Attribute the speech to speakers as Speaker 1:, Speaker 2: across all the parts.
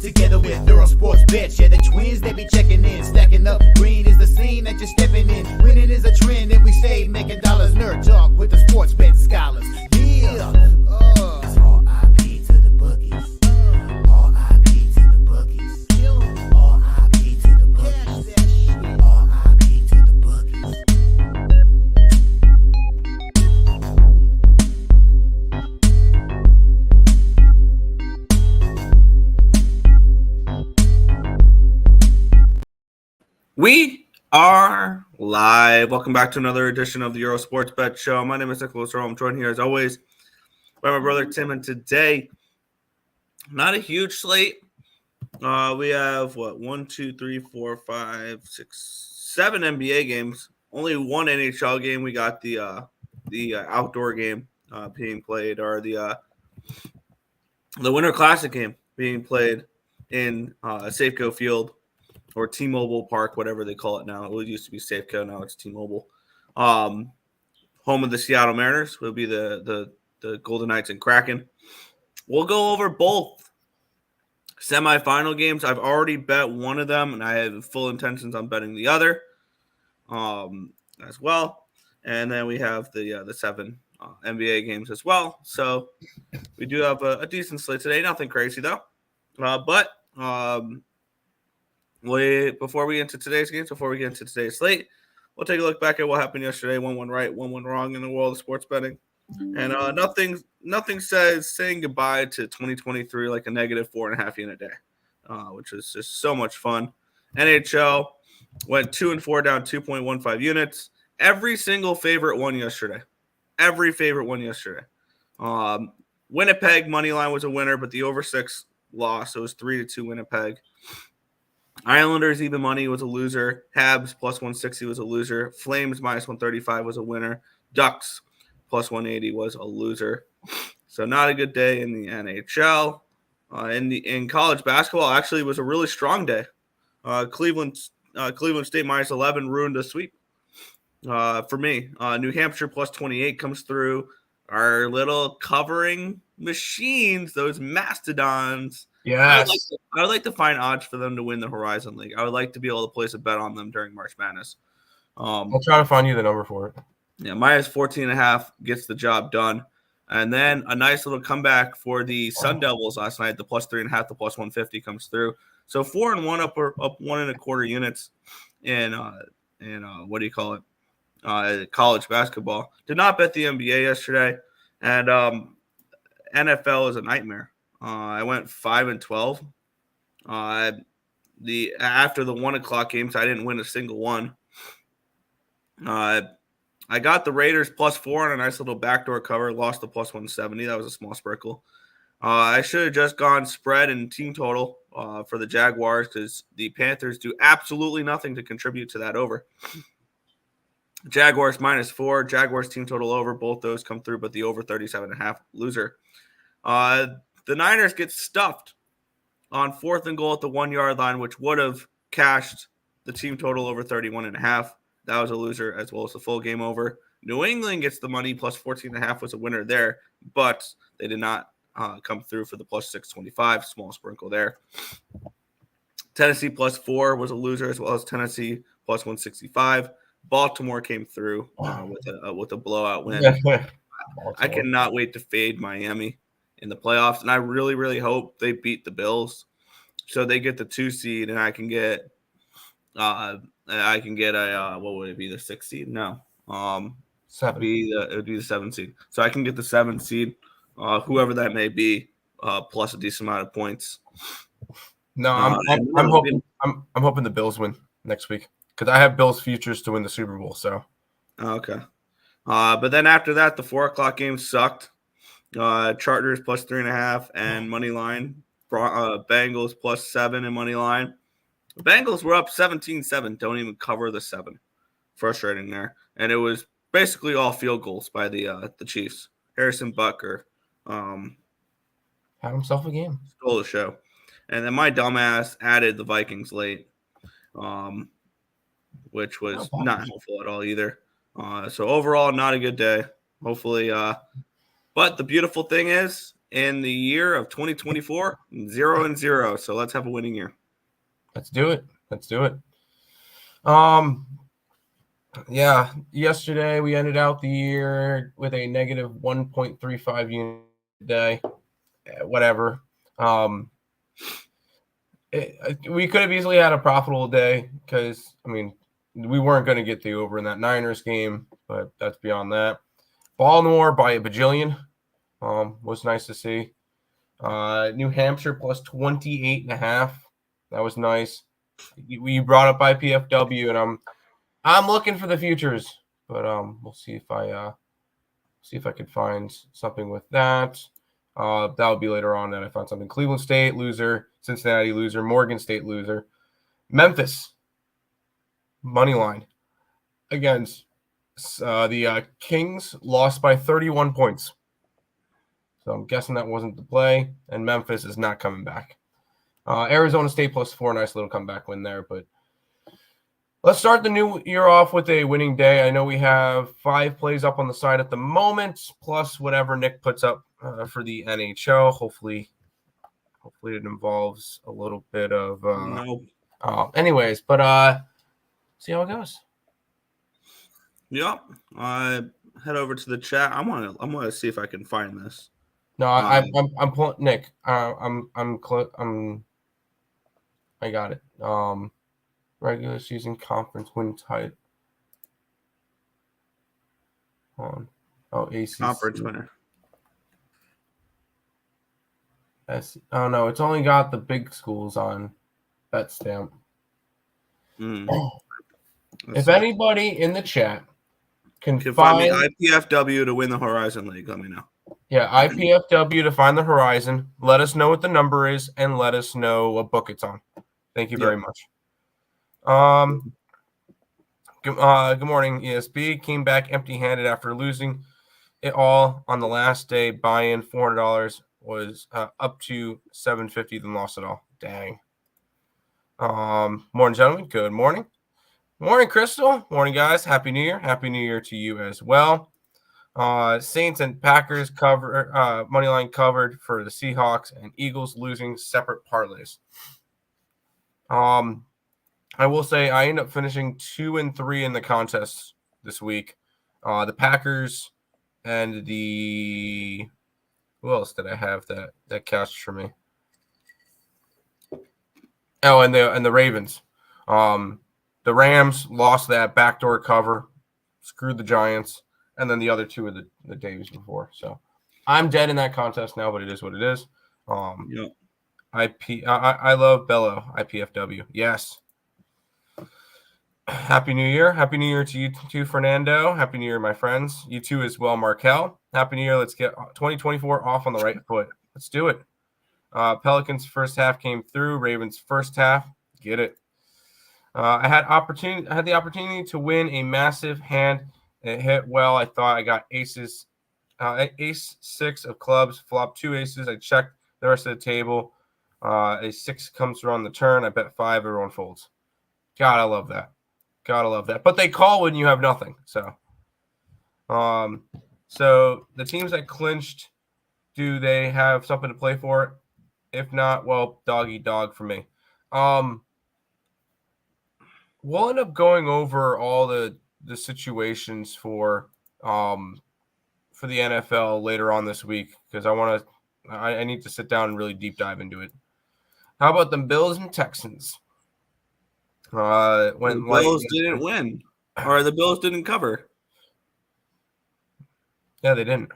Speaker 1: together with Earle Sports Bets. Yeah, the twins, they be checking in, stacking up. Green is the scene that you're stepping in. Winning is a trend, and we stay making dollars. Nerd talk with the sports bet scholars. Yeah, it's R.I.P. to the bookies. R.I.P. to the bookies. R.I.P. to the bookies. R.I.P. to the bookies.
Speaker 2: We are live. Welcome back to another edition of the Earle Sports Bet Show. My name is Nicholas Earle. I'm joined here as always by my brother Tim, and today, not a huge slate. We have 7 NBA games. Only one NHL game. We got the outdoor game being played, or the Winter Classic game being played in Safeco Field, or T-Mobile Park, whatever they call it now. It used to be Safeco, now it's T-Mobile. Home of the Seattle Mariners will be the Golden Knights and Kraken. We'll go over both semifinal games. I've already bet one of them, and I have full intentions on betting the other as well. And then we have the 7 NBA games as well. So we do have a decent slate today. Nothing crazy, though. Before we get into today's games, before we get into today's slate, we'll take a look back at what happened yesterday. One went right, one went wrong in the world of sports betting. And nothing says saying goodbye to 2023 like a negative 4.5 unit day, which is just so much fun. NHL went 2-4 down 2.15 units. Every single favorite won yesterday. Winnipeg money line was a winner, but the over 6 lost. So it was 3-2 Winnipeg. Islanders even money was a loser. Habs plus 160 was a loser. Flames minus 135 was a winner. Ducks plus 180 was a loser. So not a good day in the NHL. In college basketball, actually, it was a really strong day. Cleveland State minus 11 ruined a sweep for me. New Hampshire plus 28 comes through. Our little covering machines, those mastodons.
Speaker 3: Yes.
Speaker 2: I would like to find odds for them to win the Horizon League. I would like to be able to place a bet on them during March Madness.
Speaker 3: I'll try to find you the number for it.
Speaker 2: Yeah, minus 14.5 gets the job done. And then a nice little comeback for the Sun Devils last night. The plus 3.5, the plus 150 comes through. So 4-1 up 1.25 units in college basketball. Did not bet the NBA yesterday, and NFL is a nightmare. I went 5-12. After the 1 o'clock games, I didn't win a single one. I got the Raiders plus 4 on a nice little backdoor cover. Lost the plus 170. That was a small sprinkle. I should have just gone spread and team total for the Jaguars, because the Panthers do absolutely nothing to contribute to that over. Jaguars minus 4. Jaguars team total over. Both those come through, but the over 37.5 loser. The Niners get stuffed on 4th and goal at the 1-yard line, which would have cashed the team total over 31.5. That was a loser, as well as the full game over. New England gets the money, plus 14.5 was a winner there, but they did not come through for the plus 625. Small sprinkle there. Tennessee plus 4 was a loser, as well as Tennessee plus 165. Baltimore came through with a blowout win. I cannot wait to fade Miami in the playoffs, and I really, really hope they beat the Bills, so they get the 2 seed, and I can get what would it be, the 6 seed? No,
Speaker 3: 7.
Speaker 2: It would be the 7 seed. So I can get the 7 seed, whoever that may be, plus a decent amount of points.
Speaker 3: No, I'm hoping the Bills win next week, because I have Bills futures to win the Super Bowl. So
Speaker 2: okay, but then after that, the 4 o'clock game sucked. Chargers plus 3.5 and money line. Bengals plus 7 and money line. The Bengals were up 17-7. Don't even cover the 7. Frustrating there. And it was basically all field goals by the Chiefs. Harrison Butker
Speaker 3: had himself a game.
Speaker 2: Stole the show. And then my dumbass added the Vikings late, which was not helpful at all either. So overall, not a good day. Hopefully, but the beautiful thing is in the year of 2024, 0-0. So let's have a winning year.
Speaker 3: Let's do it. Yeah, yesterday we ended out the year with a negative 1.35 unit day. Whatever. We could have easily had a profitable day because, we weren't going to get the over in that Niners game, but that's beyond that. Baltimore by a bajillion was nice to see. New Hampshire plus 28.5. That was nice. We brought up IPFW, and I'm looking for the futures, but we'll see if I could find something with that. That'll be later on that I found something. Cleveland State loser, Cincinnati loser, Morgan State loser, Memphis money line against the Kings, lost by 31 points. So I'm guessing that wasn't the play, and Memphis is not coming back. Arizona State plus 4, nice little comeback win there, but let's start the new year off with a winning day. I know we have 5 plays up on the side at the moment, plus whatever Nick puts up for the NHL. Hopefully it involves a little bit of anyways, but see how it goes.
Speaker 2: Yep. Head over to the chat. I'm gonna see if I can find this.
Speaker 3: No, I'm pulling Nick. I got it. Regular season conference win title. ACC
Speaker 2: conference winner.
Speaker 3: Oh no, it's only got the big schools on bet stamp. If anybody in the chat can find
Speaker 2: me IPFW to win the Horizon League, let me know.
Speaker 3: Yeah, IPFW to find the Horizon. Let us know what the number is and let us know what book it's on. Thank you very much. Good morning, ESB. Came back empty-handed after losing it all on the last day. Buy-in $400 was up to $750, then lost it all. Dang. Morning, gentlemen. Good morning. Morning, Crystal. Morning, guys. Happy New Year. Happy New Year to you as well. Saints and Packers cover money line covered for the Seahawks, and Eagles losing separate parlays. I will say I ended up finishing 2-3 in the contest this week. The Packers and the who else did I have that cashed for me? Oh, and the Ravens. The Rams lost that backdoor cover, screwed the Giants, and then the other two of the days before. So I'm dead in that contest now, but it is what it is. I love Bello, IPFW. Yes. Happy New Year. Happy New Year to you too, Fernando. Happy New Year, my friends. You too as well, Markel. Happy New Year. Let's get 2024 off on the right foot. Let's do it. Pelicans first half came through. Ravens first half. Get it. I had the opportunity to win a massive hand. It hit well. I thought I got aces. Ace 6 of clubs, flop 2 aces. I checked the rest of the table. A 6 comes through on the turn. I bet 5. Everyone folds. God, I love that. Gotta love that. But they call when you have nothing. So the teams that clinched, do they have something to play for? If not, well, dog eat dog for me. We'll end up going over all the situations for the NFL later on this week because I need to sit down and really deep dive into it. How about the Bills and Texans?
Speaker 2: When the Bills didn't win, or the Bills didn't cover.
Speaker 3: Yeah, they didn't.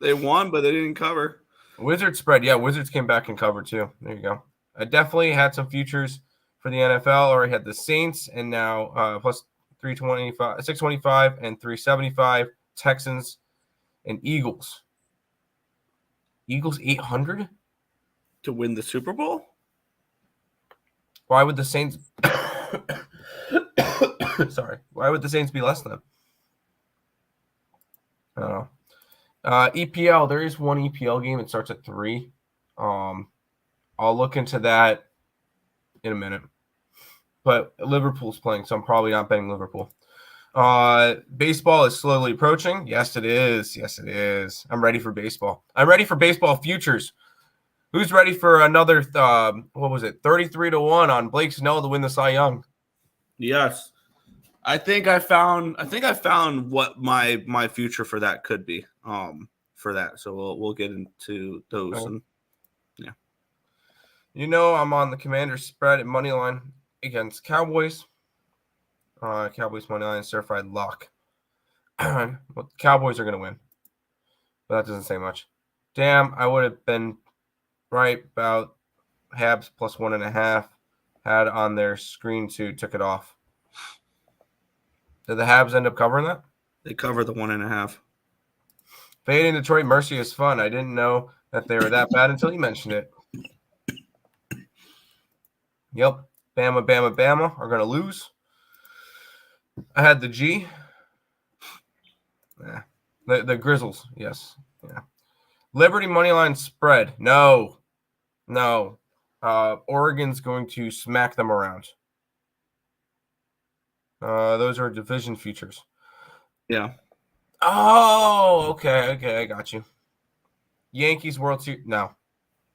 Speaker 2: They won, but they didn't cover.
Speaker 3: Wizards spread. Yeah, Wizards came back and covered too. There you go. I definitely had some futures for the NFL, or I had the Saints, and now plus 325, 625, and 375. Texans and Eagles. Eagles 800
Speaker 2: to win the Super Bowl.
Speaker 3: Why would the Saints? Sorry. Why would the Saints be less than? I don't know. EPL. There is one EPL game. It starts at 3. I'll look into that in a minute. But Liverpool's playing, so I'm probably not betting Liverpool. Baseball is slowly approaching. Yes, it is. Yes, it is. I'm ready for baseball. I'm ready for baseball futures. Who's ready for another? What was it? 33-1 on Blake Snell to win the Cy Young.
Speaker 2: Yes. I think I found what my future for that could be. For that. So we'll get into those.
Speaker 3: Okay.
Speaker 2: And yeah.
Speaker 3: I'm on the Commanders spread at money line against Cowboys. Cowboys money line certified lock. Well, the Cowboys are going to win, but that doesn't say much. Damn, I would have been right about Habs plus 1.5. Had on their screen too, took it off. Did the Habs end up covering that?
Speaker 2: They cover the 1.5.
Speaker 3: Fading Detroit Mercy is fun. I didn't know that they were that bad until you mentioned it. Yep. Bama are going to lose. I had the G. Yeah. The Grizzles, yes. Yeah. Liberty moneyline spread. No. Oregon's going to smack them around. Those are division futures.
Speaker 2: Yeah.
Speaker 3: Oh, okay, I got you. Yankees World Series. No,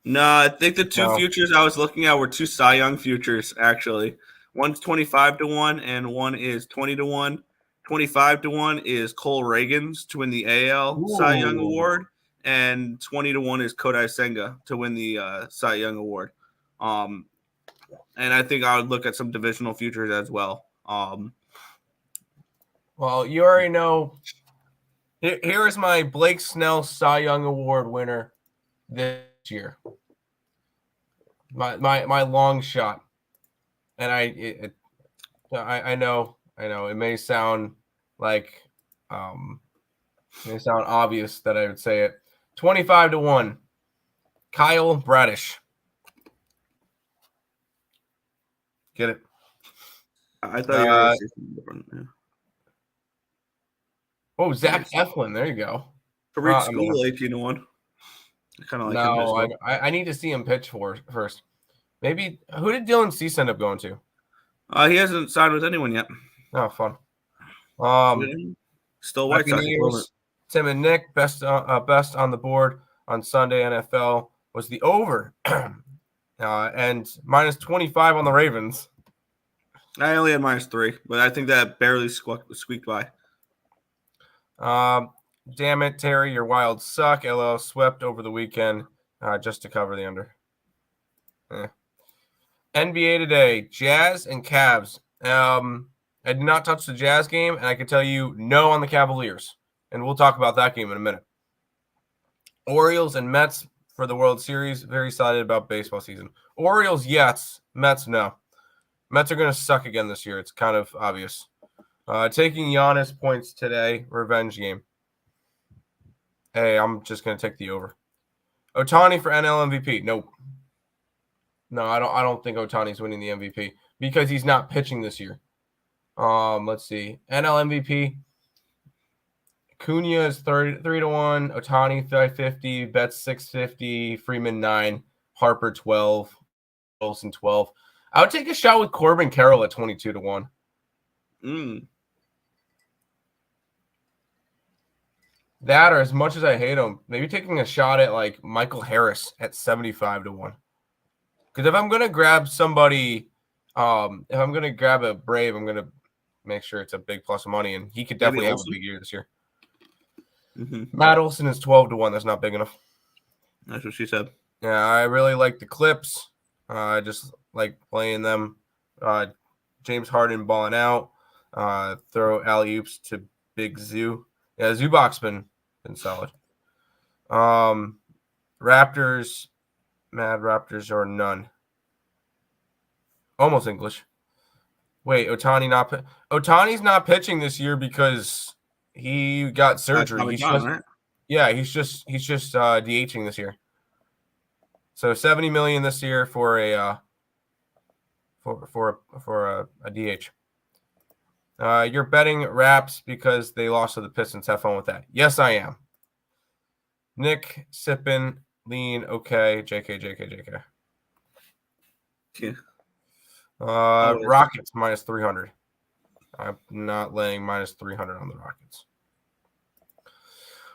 Speaker 2: I think the two
Speaker 3: No.
Speaker 2: futures I was looking at were two Cy Young futures, actually. One's 25-1 and one is 20-1. 25-1 is Cole Reagans to win the AL Cy Young
Speaker 3: Ooh.
Speaker 2: Award, and 20-1 is Kodai Senga to win the Cy Young Award. And I think I would look at some divisional futures as well.
Speaker 3: Well, you already know. Here is my Blake Snell Cy Young Award winner this year. My long shot, and I know it may sound like it may sound obvious that I would say it. 25-1, Kyle Bradish. Get it?
Speaker 2: I thought you were going to say something different. Yeah.
Speaker 3: Oh, Zach Eflin. There you go.
Speaker 2: Tariq School 18-1. I kind of like him as well.
Speaker 3: I need to see him pitch first. Maybe who did Dylan Cease end up going to?
Speaker 2: He hasn't signed with anyone yet.
Speaker 3: Oh, fun.
Speaker 2: Still White Sox.
Speaker 3: Tim and Nick, best on the board on Sunday NFL was the over, and minus 25 on the Ravens.
Speaker 2: I only had -3, but I think that barely squeaked by.
Speaker 3: Damn it, Terry, your Wilds suck. LL swept over the weekend just to cover the under. NBA today, Jazz and Cavs. I did not touch the Jazz game, and I can tell you no on the Cavaliers. And we'll talk about that game in a minute. Orioles and Mets for the World Series. Very excited about baseball season. Orioles, yes. Mets, no. Mets are going to suck again this year. It's kind of obvious. Taking Giannis points today. Revenge game. Hey, I'm just going to take the over. Ohtani for NL MVP. Nope. No, I don't think Ohtani's winning the MVP because he's not pitching this year. Let's see. NL MVP. Cunha is 3-1. Ohtani 550. Betts 650. Freeman 9. Harper 12. Wilson 12. I would take a shot with Corbin Carroll at 22-1. That, or as much as I hate him, maybe taking a shot at like Michael Harris at 75-1. Because if I'm gonna grab somebody, if I'm gonna grab a Brave, I'm gonna make sure it's a big plus of money, and he could definitely have a big year this year. Matt Olson is 12-1. That's not big enough.
Speaker 2: That's what she said.
Speaker 3: Yeah, I really like the Clips. I just like playing them. James Harden balling out. Throw alley-oops to Big Zoo. Yeah, Zubac's been solid. Raptors, Mad Raptors or none. Almost English. Wait, Ohtani's not pitching this year because he got surgery. He's just DHing this year. So $70 million this year for a DH. You're betting Raps because they lost to the Pistons. Have fun with that. Yes, I am. Nick, sipping, lean, okay. JK.
Speaker 2: Yeah.
Speaker 3: Rockets minus 300. I'm not laying minus 300 on the Rockets.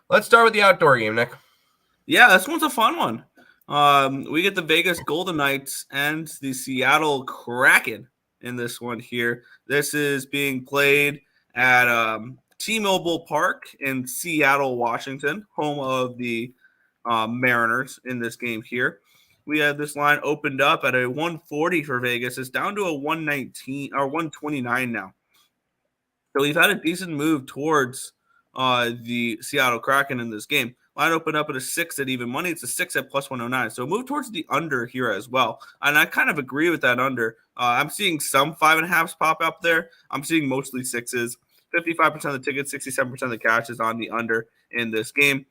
Speaker 3: Let's start with the outdoor game, Nick.
Speaker 2: Yeah, this one's a fun one. We get the Vegas Golden Knights and the Seattle Kraken in this one here. This is being played at T-Mobile Park in Seattle, Washington, home of the Mariners in this game here. We have this line opened up at a 140 for Vegas. It's down to a 119 or 129 now. So we've had a decent move towards the Seattle Kraken in this game. Line opened up at a 6 at even money. It's a 6 at plus 109. So move towards the under here as well. And I kind of agree with that under. I'm seeing some 5.5s pop up there. I'm seeing mostly 6s. 55% of the tickets, 67% of the cash is on the under in this game.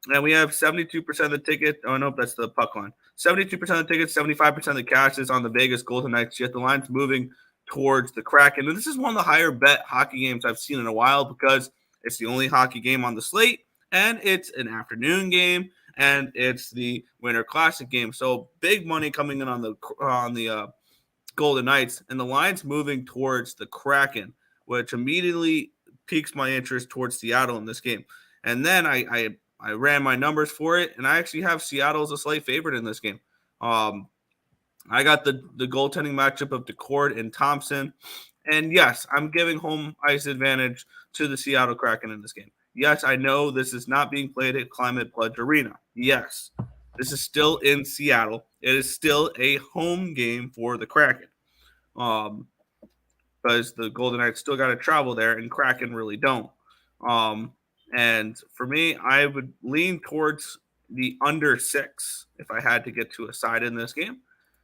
Speaker 2: And we have 72% of the ticket. Oh, nope, that's the puck line. 72% of the tickets, 75% of the cash is on the Vegas Golden Knights. Yet the line's moving towards the Kraken. And this is one of the higher bet hockey games I've seen in a while because it's the only hockey game on the slate, and it's an afternoon game, and it's the Winter Classic game. So big money coming in on the Golden Knights, and the line's moving towards the Kraken, which immediately piques my interest towards Seattle in this game. And then I ran my numbers for it, and I actually have Seattle as a slight favorite in this game. I got the goaltending matchup of DeCord and Thompson. And yes, I'm giving home ice advantage to the Seattle Kraken in this game. Yes, I know this is not being played at Climate Pledge Arena. Yes, this is still in Seattle. It is still a home game for the Kraken. Because the Golden Knights still got to travel there, and Kraken really don't. And for me, I would lean towards the under 6 if I had to get to a side in this game.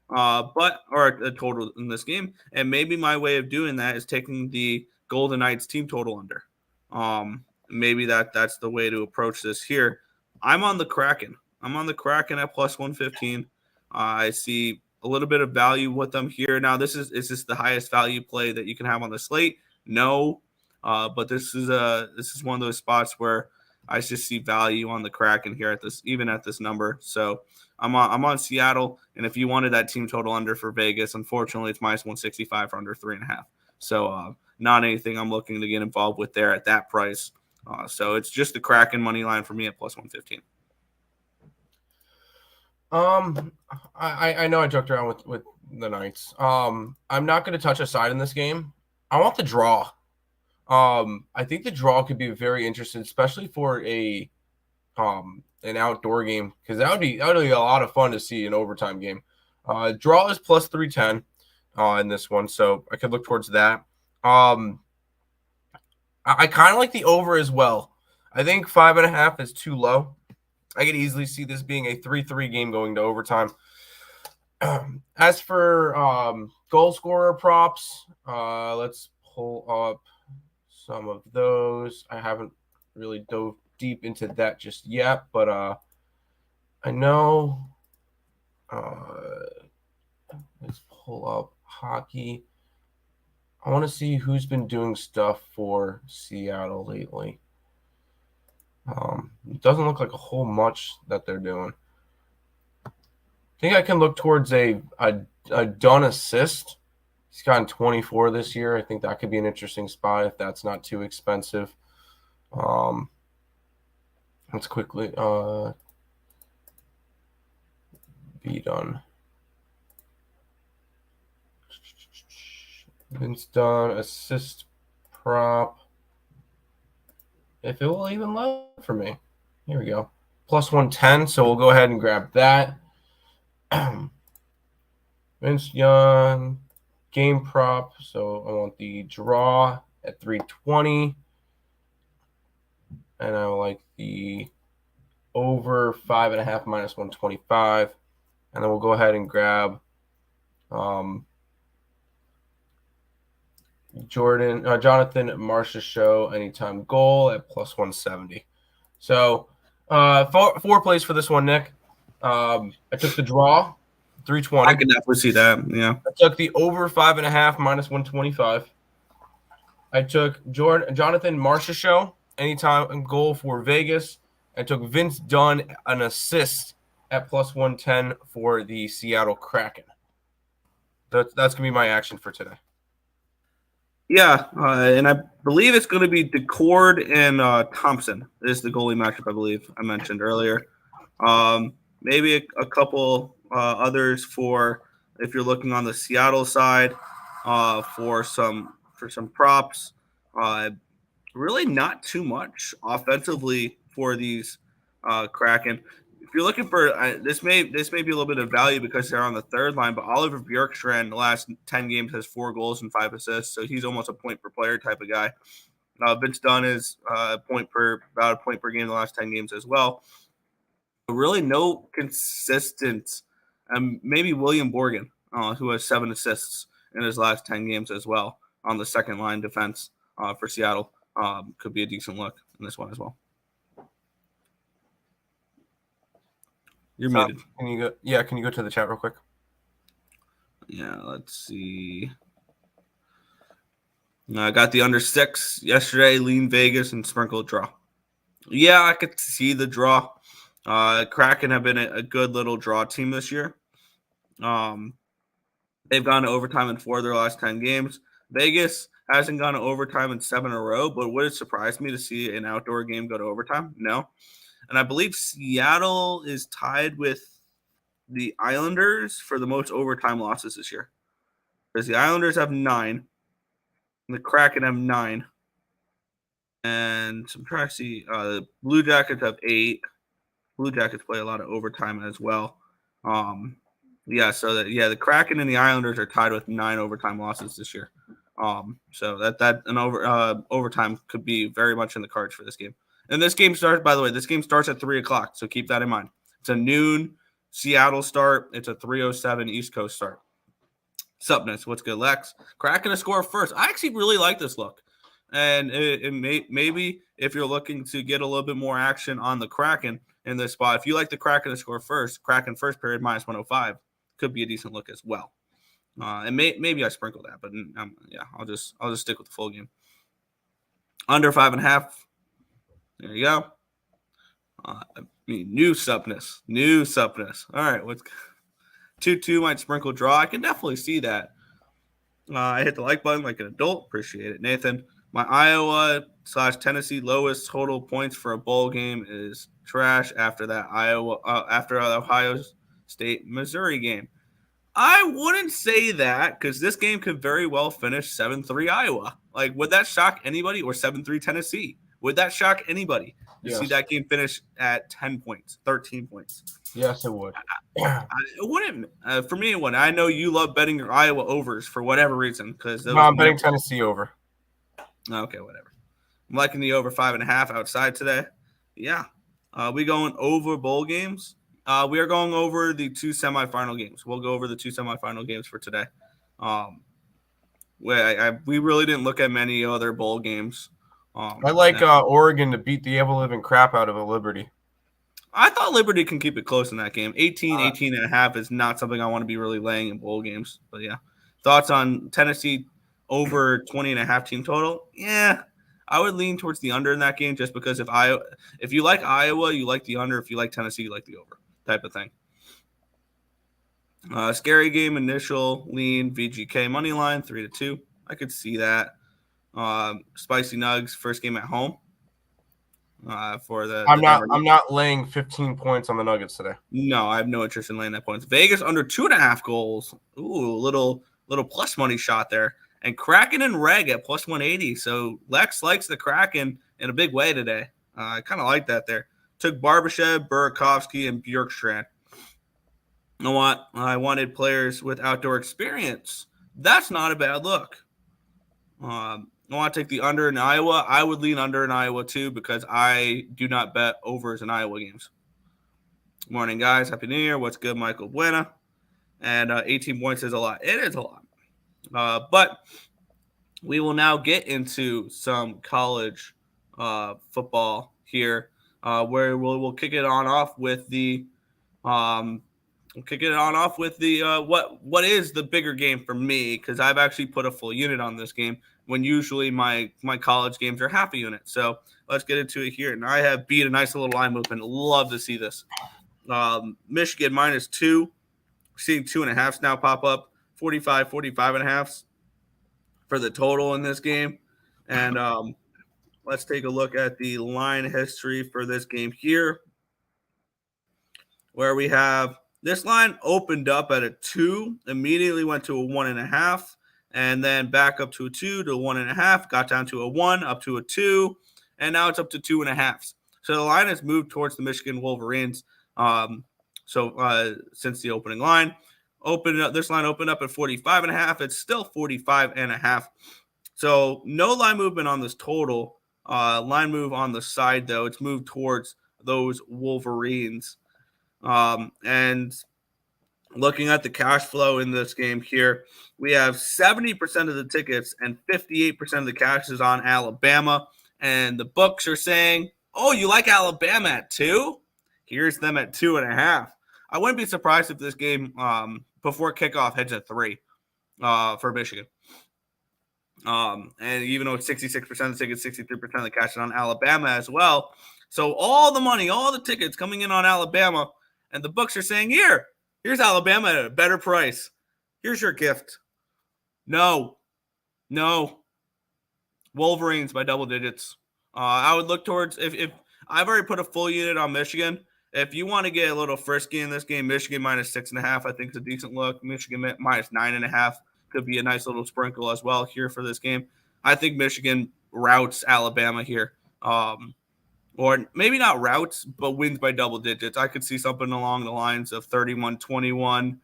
Speaker 2: Or a total in this game. And maybe my way of doing that is taking the Golden Knights team total under. Maybe that's the way to approach this here. I'm on the Kraken. I'm on the Kraken at plus 115. I see a little bit of value with them here. Now, is this the highest value play that you can have on the slate? No. But this is one of those spots where I just see value on the Kraken here even at this number. So I'm on Seattle, and if you wanted that team total under for Vegas, unfortunately it's minus 165 for under 3.5. So not anything I'm looking to get involved with there at that price. So it's just the Kraken money line for me at plus 115.
Speaker 3: I know I joked around with the Knights. I'm not going to touch a side in this game. I want the draw. I think the draw could be very interesting, especially for an outdoor game, because that would be a lot of fun to see an overtime game. Draw is plus 310 in this one, so I could look towards that. I kind of like the over as well. I think 5.5 is too low. I could easily see this being a 3-3 game going to overtime. As for goal scorer props, let's pull up some of those. I haven't really dove deep into that just yet, but I know. Let's pull up hockey. I want to see who's been doing stuff for Seattle lately. It doesn't look like a whole much that they're doing. I think I can look towards a done assist. He's gotten 24 this year. I think that could be an interesting spot if that's not too expensive. Let's quickly be done. Vince Dunn, assist prop. If it will even load for me. Here we go. Plus 110, so we'll go ahead and grab that. Vince Young, game prop. So I want the draw at 320. And I like the over 5.5 minus 125. And then we'll go ahead and grab Jonathan Marcia show anytime goal at plus 170. So 4 plays for this one, Nick. I took the draw, 320.
Speaker 2: I can definitely see that. Yeah.
Speaker 3: I took the over 5.5 minus 125. I took Jonathan Marcia show anytime goal for Vegas. I took Vince Dunn an assist at plus 110 for the Seattle Kraken. That's gonna be my action for today.
Speaker 2: Yeah, and I believe it's going to be DeCord and Thompson is the goalie matchup. I believe I mentioned earlier. Maybe a couple others for if you're looking on the Seattle side for some props. Uh, really not too much offensively for these Kraken. If you're looking for this may be a little bit of value because they're on the third line, but Oliver Bjorkstrand the last 10 games has 4 goals and 5 assists, so he's almost a point per player type of guy. Vince Dunn is about a point per game the last 10 games as well. Really no consistent. Maybe William Borgen, who has 7 assists in his last 10 games as well on the second line defense for Seattle. Could be a decent look in this one as well. You're muted.
Speaker 3: Can you go? Yeah, can you go to the chat real quick?
Speaker 2: Yeah, let's see. I got the under 6 yesterday, lean Vegas, and sprinkled draw. Yeah, I could see the draw. Kraken have been a good little draw team this year. They've gone to overtime in 4 of their last 10 games. Vegas hasn't gone to overtime in 7 in a row, but would it surprise me to see an outdoor game go to overtime? No. And I believe Seattle is tied with the Islanders for the most overtime losses this year. Because the Islanders have 9, and the Kraken have 9. And I'm trying to see, the Blue Jackets have 8. Blue Jackets play a lot of overtime as well. The Kraken and the Islanders are tied with 9 overtime losses this year. So that an overtime could be very much in the cards for this game. And this game starts, by the way, this game starts at 3:00, so keep that in mind. It's a noon Seattle start. It's a 3:07 East Coast start. Supness, what's good, Lex? Kraken to score first. I actually really like this look. And maybe if you're looking to get a little bit more action on the Kraken in this spot, if you like the Kraken to score first, Kraken first period minus 105 could be a decent look as well. And maybe I sprinkle that, but I'll just stick with the full game. Under 5.5. There you go. New supness. All right, what's 2-2 might sprinkle draw. I can definitely see that. I hit the like button like an adult. Appreciate it, Nathan. My Iowa/Tennessee lowest total points for a bowl game is trash after that after Ohio State Missouri game. I wouldn't say that because this game could very well finish 7-3 Iowa. Like, would that shock anybody? Or 7-3 Tennessee? Would that shock anybody to see that game finish at 10 points, 13 points?
Speaker 3: Yes, it would.
Speaker 2: It wouldn't. For me, it wouldn't. I know you love betting your Iowa overs for whatever reason.
Speaker 3: No, I'm betting Tennessee over.
Speaker 2: Okay, whatever. I'm liking the over 5.5 outside today. Yeah. We going over bowl games? We are going over the 2 semifinal games. We'll go over the 2 semifinal games for today. We really didn't look at many other bowl games.
Speaker 3: I like Oregon to beat the ever-living crap out of a Liberty.
Speaker 2: I thought Liberty can keep it close in that game. 18.5 is not something I want to be really laying in bowl games. But, yeah. Thoughts on Tennessee over 20.5 team total? Yeah. I would lean towards the under in that game just because if you like Iowa, you like the under. If you like Tennessee, you like the over type of thing. Scary game, initial lean, VGK money line, 3-2. I could see that. Spicy Nugs, first game at home.
Speaker 3: I'm not laying 15 points on the Nuggets today.
Speaker 2: No, I have no interest in laying that points. Vegas under 2.5 goals. Ooh, little plus money shot there. And Kraken and Reg at plus 180. So Lex likes the Kraken in a big way today. I kind of like that there. Took Barbashev, Burakovsky, and Bjorkstrand. You know what? I wanted players with outdoor experience. That's not a bad look. I want to take the under in Iowa. I would lean under in Iowa too because I do not bet overs in Iowa games. Good morning, guys. Happy New Year. What's good, Michael Buena? And 18 points is a lot. It is a lot. But we will now get into some college football here, where we'll kick it on off with the what is the bigger game for me, because I've actually put a full unit on this game when usually my college games are half a unit. So let's get into it here. And I have beat a nice little line movement. Love to see this. Michigan -2. We're seeing 2.5s now pop up. 45.5. for the total in this game. And let's take a look at the line history for this game here, where we have this line opened up at a 2, immediately went to a 1.5, and then back up to a 2 to 1.5, got down to a 1, up to a 2, and now it's up to 2.5. So the line has moved towards the Michigan Wolverines. Since the opening line this line opened up at 45.5. It's still 45.5. So no line movement on this total. Line move on the side, though. It's moved towards those Wolverines. And looking at the cash flow in this game here, we have 70% of the tickets and 58% of the cash is on Alabama. And the books are saying, oh, you like Alabama at 2? Here's them at 2.5. I wouldn't be surprised if this game before kickoff heads at 3 for Michigan. And even though it's 66% of the tickets, 63% of the cash is on Alabama as well. So all the money, all the tickets coming in on Alabama, and the books are saying, here's Alabama at a better price. Here's your gift. No. Wolverines by double digits. I would look towards, if I've already put a full unit on Michigan. If you want to get a little frisky in this game, Michigan minus 6.5, I think is a decent look. Michigan minus 9.5 could be a nice little sprinkle as well here for this game. I think Michigan routes Alabama here. Or maybe not routes, but wins by double digits. I could see something along the lines of 31-21,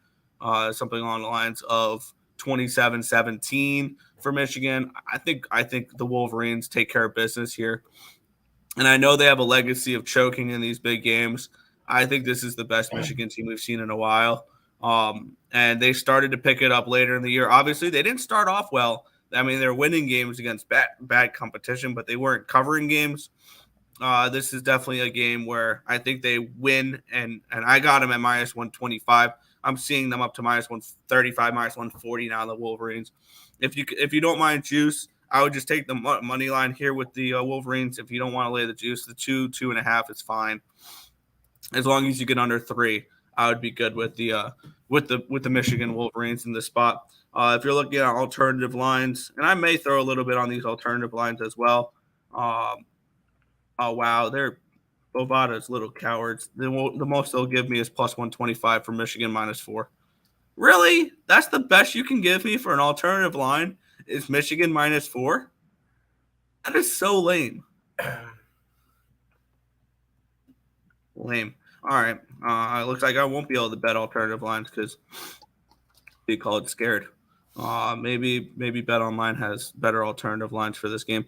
Speaker 2: something along the lines of 27-17 for Michigan. I think the Wolverines take care of business here. And I know they have a legacy of choking in these big games. I think this is the best Michigan team we've seen in a while. And they started to pick it up later in the year. Obviously, they didn't start off well. I mean, they're winning games against bad competition, but they weren't covering games. This is definitely a game where I think they win, and I got them at minus 125. I'm seeing them up to minus 135, minus 140 now, the Wolverines. If you don't mind juice, I would just take the money line here with the Wolverines. If you don't want to lay the juice, the 2.5 is fine. As long as you get under 3, I would be good with the Michigan Wolverines in this spot. If you're looking at alternative lines, and I may throw a little bit on these alternative lines as well. Oh wow, they're Bovada's little cowards. The most they'll give me is plus 125 for Michigan minus 4. Really? That's the best you can give me for an alternative line? Is Michigan minus 4? That is so lame. Lame. All right. It looks like I won't be able to bet alternative lines because we call it scared. Maybe Bet Online has better alternative lines for this game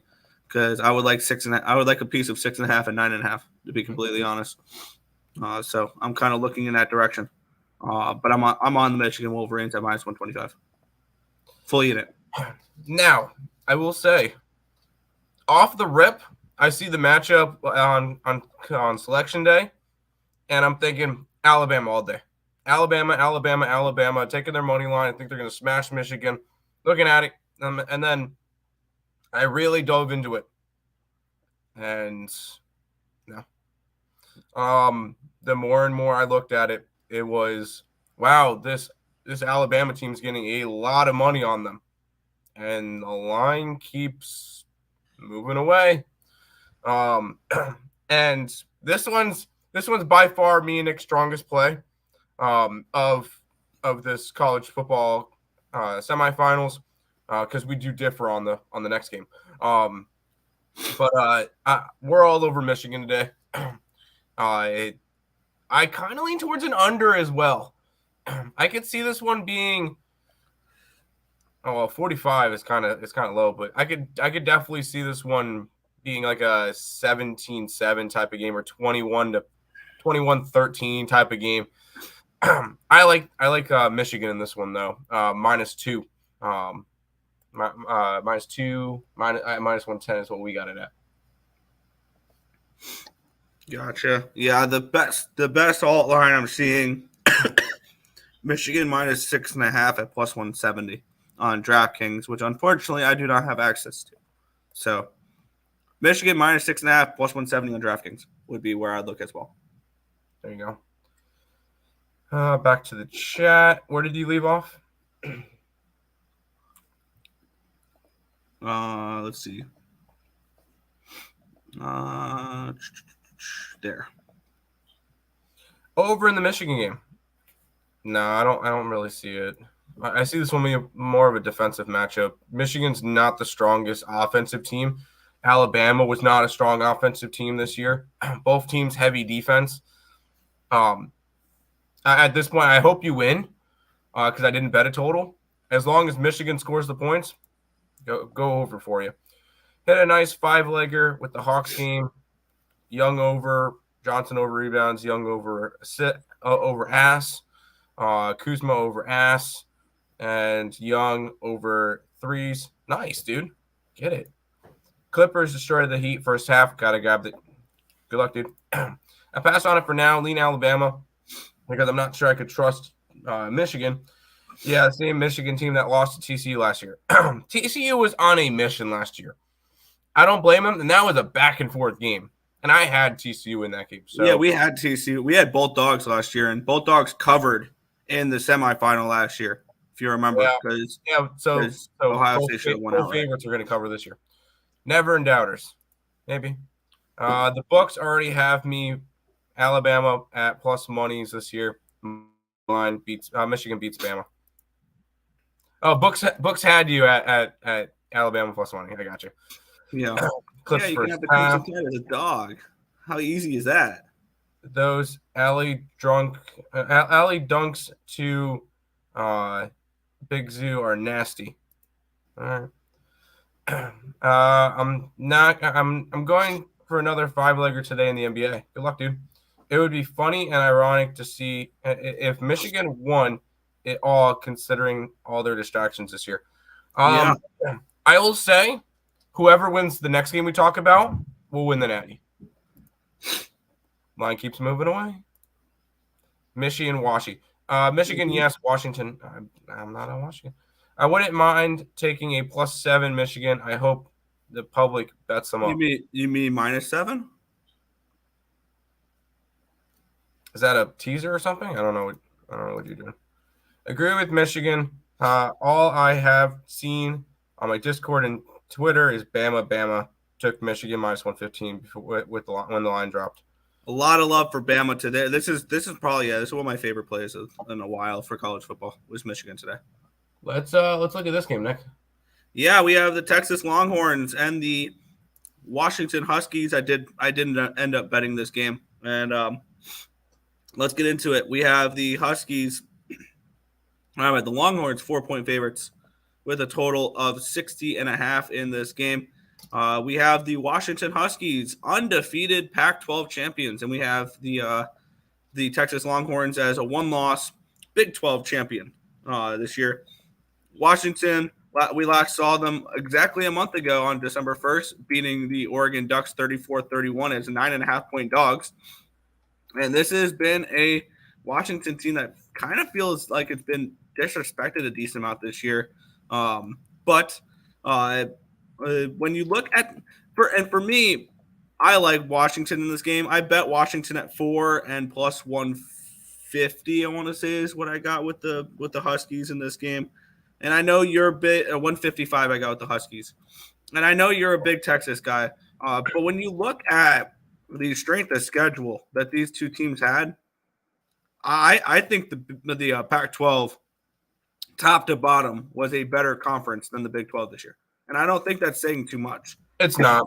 Speaker 2: because I would like 6.5. I would like a piece of 6.5 and 9.5 to be completely honest. So I'm kind of looking in that direction. But I'm on the Michigan Wolverines at minus 125. Full unit.
Speaker 3: Now, I will say, off the rip, I see the matchup on selection day, and I'm thinking Alabama all day. Alabama, taking their money line. I think they're going to smash Michigan. Looking at it, and then I really dove into it. And no. The more and more I looked at it, it was, wow, this Alabama team's getting a lot of money on them. And the line keeps moving away. And this one's by far me and Nick's strongest play of this college football semifinals because we do differ on the next game. But we're all over Michigan today. I kind of lean towards an under as well. I could see this one being 45 is kind of low, but I could definitely see this one being like a 17-7 type of game or 21-13 type of game. I like Michigan in this one though. -2. -2 minus 110 is what we got it at.
Speaker 2: Gotcha. Yeah, the best alt line I'm seeing Michigan minus 6.5 at plus 170 on DraftKings, which unfortunately I do not have access to. So Michigan minus 6.5 plus 170 on DraftKings would be where I'd look as well.
Speaker 3: There you go. Back to the chat. Where did you leave off?
Speaker 2: Let's see. There.
Speaker 3: Over in the Michigan game. No, I don't really see it. I see this one being more of a defensive matchup. Michigan's not the strongest offensive team. Alabama was not a strong offensive team this year. Both teams heavy defense. At this point, I hope you win because I didn't bet a total. As long as Michigan scores the points, go over for you. Hit a nice 5-legger with the Hawks game. Young over, Johnson over rebounds, Young over over ass, Kuzma over ass, and Young over threes. Nice, dude. Get it. Clippers destroyed the Heat first half. Gotta grab it. Good luck, dude. I pass on it for now. Lean Alabama because I'm not sure I could trust Michigan. Yeah, the same Michigan team that lost to TCU last year. TCU was on a mission last year. I don't blame them, and that was a back-and-forth game. And I had TCU in that game. So
Speaker 2: yeah, we had TCU. We had both dogs last year, and both dogs covered in the semifinal last year, if you remember.
Speaker 3: So
Speaker 2: Ohio State should have won out.
Speaker 3: Favorites are going to cover this year. Never in doubters. Maybe. The books already have me Alabama at plus monies this year. Line beats Michigan beats Bama. Oh, books had you at Alabama plus money. I got you.
Speaker 2: Yeah.
Speaker 3: Clips
Speaker 2: you
Speaker 3: first.
Speaker 2: can have the Crimson Tide as a dog. How easy is that?
Speaker 3: Those alley dunks to Big Zoo are nasty. All right. I'm going for another 5-legger today in the NBA. Good luck, dude. It would be funny and ironic to see if Michigan won it all, considering all their distractions this year. I will say, whoever wins the next game we talk about will win the Natty. Line keeps moving away. Michigan, Michigan, yes. Washington. I'm not on Washington. I wouldn't mind taking a +7 Michigan. I hope the public bets them up.
Speaker 2: You mean -7?
Speaker 3: Is that a teaser or something? I don't know what you're doing. Agree with Michigan. All I have seen on my Discord and Twitter is Bama took Michigan -115 with when the line dropped.
Speaker 2: A lot of love for Bama today. This is probably this is one of my favorite plays in a while for college football. Was Michigan today?
Speaker 3: Let's look at this game, Nick.
Speaker 2: Yeah, we have the Texas Longhorns and the Washington Huskies. I didn't end up betting this game, and let's get into it. We have the Huskies. All right, the Longhorns 4-point favorites with a total of 60.5 in this game. We have the Washington Huskies, undefeated Pac-12 champions, and we have the Texas Longhorns as a 1-loss Big 12 champion this year. Washington, we last saw them exactly a month ago on December 1st, beating the Oregon Ducks 34-31 as 9.5-point dogs. And this has been a Washington team that kind of feels like it's been disrespected a decent amount this year. But when you look at for me, I like Washington in this game. I bet Washington at 4 and plus 150. I want to say is what I got with the Huskies in this game. And I know you're a bit 155. I got with the Huskies, and I know you're a big Texas guy. But when you look at the strength of schedule that these two teams had, I think the Pac-12 top to bottom was a better conference than the Big 12 this year. And I don't think that's saying too much.
Speaker 3: It's not.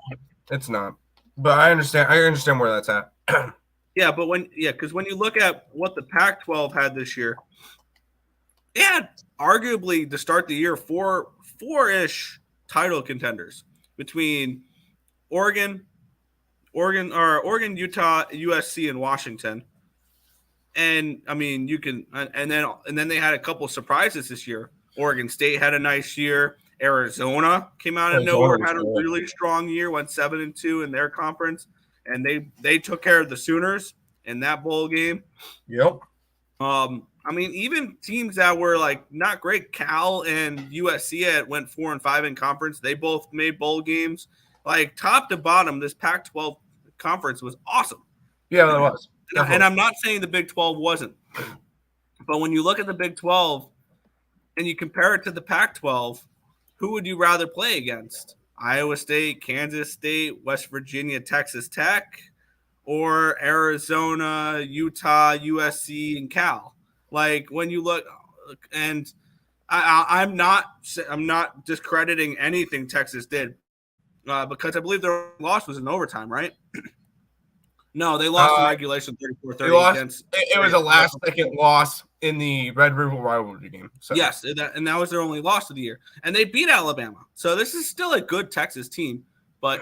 Speaker 3: But I understand where that's at.
Speaker 2: Yeah, because when you look at what the Pac-12 had this year, it had arguably to start the year four-ish title contenders between Oregon, Utah, USC, and Washington. And I mean, and then they had a couple surprises this year. Oregon State had a nice year. Arizona came out of nowhere, had a really strong year, went 7-2 in their conference, and they took care of the Sooners in that bowl game.
Speaker 3: Yep.
Speaker 2: I mean, even teams that were like not great, Cal and USC went 4-5 in conference. They both made bowl games. Like top to bottom, this Pac-12 conference was awesome.
Speaker 3: Yeah, it was.
Speaker 2: And I'm not saying the Big 12 wasn't, but when you look at the Big 12 and you compare it to the Pac-12, who would you rather play against? Iowa State, Kansas State, West Virginia, Texas Tech, or Arizona, Utah, USC, and Cal? Like when you look, and I'm not discrediting anything Texas did because I believe their loss was in overtime, right? No, they lost in regulation 34-30 against.
Speaker 3: It was a last-second loss in the Red River rivalry game. So.
Speaker 2: Yes, and that was their only loss of the year. And they beat Alabama. So this is still a good Texas team. But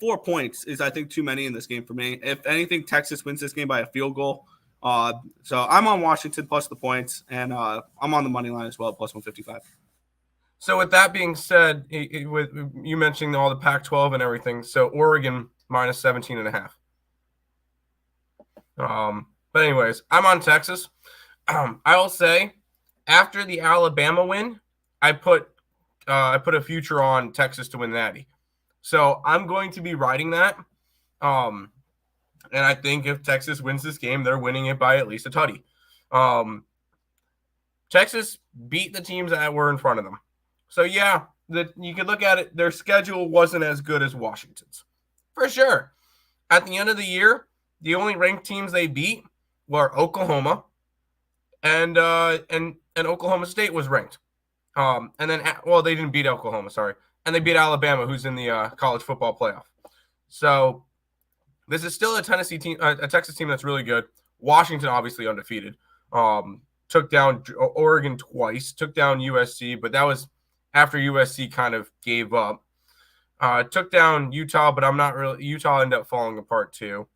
Speaker 2: 4 points is, I think, too many in this game for me. If anything, Texas wins this game by a field goal. So I'm on Washington plus the points, and I'm on the money line as well, plus 155.
Speaker 3: So with that being said, with you mentioning all the Pac-12 and everything, so Oregon minus 17.5. But anyways, I'm on Texas. I will say, after the Alabama win, I put a future on Texas to win the Natty. So I'm going to be riding that. And I think if Texas wins this game, they're winning it by at least a tutty. Texas beat the teams that were in front of them. So yeah, you could look at it. Their schedule wasn't as good as Washington's, for sure. At the end of the year, the only ranked teams they beat were Oklahoma, and Oklahoma State was ranked. And then, well, they didn't beat Oklahoma, sorry. And they beat Alabama, who's in the college football playoff. So this is still a Texas team that's really good. Washington, obviously undefeated. Took down Oregon twice, took down USC, but that was after USC kind of gave up. Took down Utah, but Utah ended up falling apart too.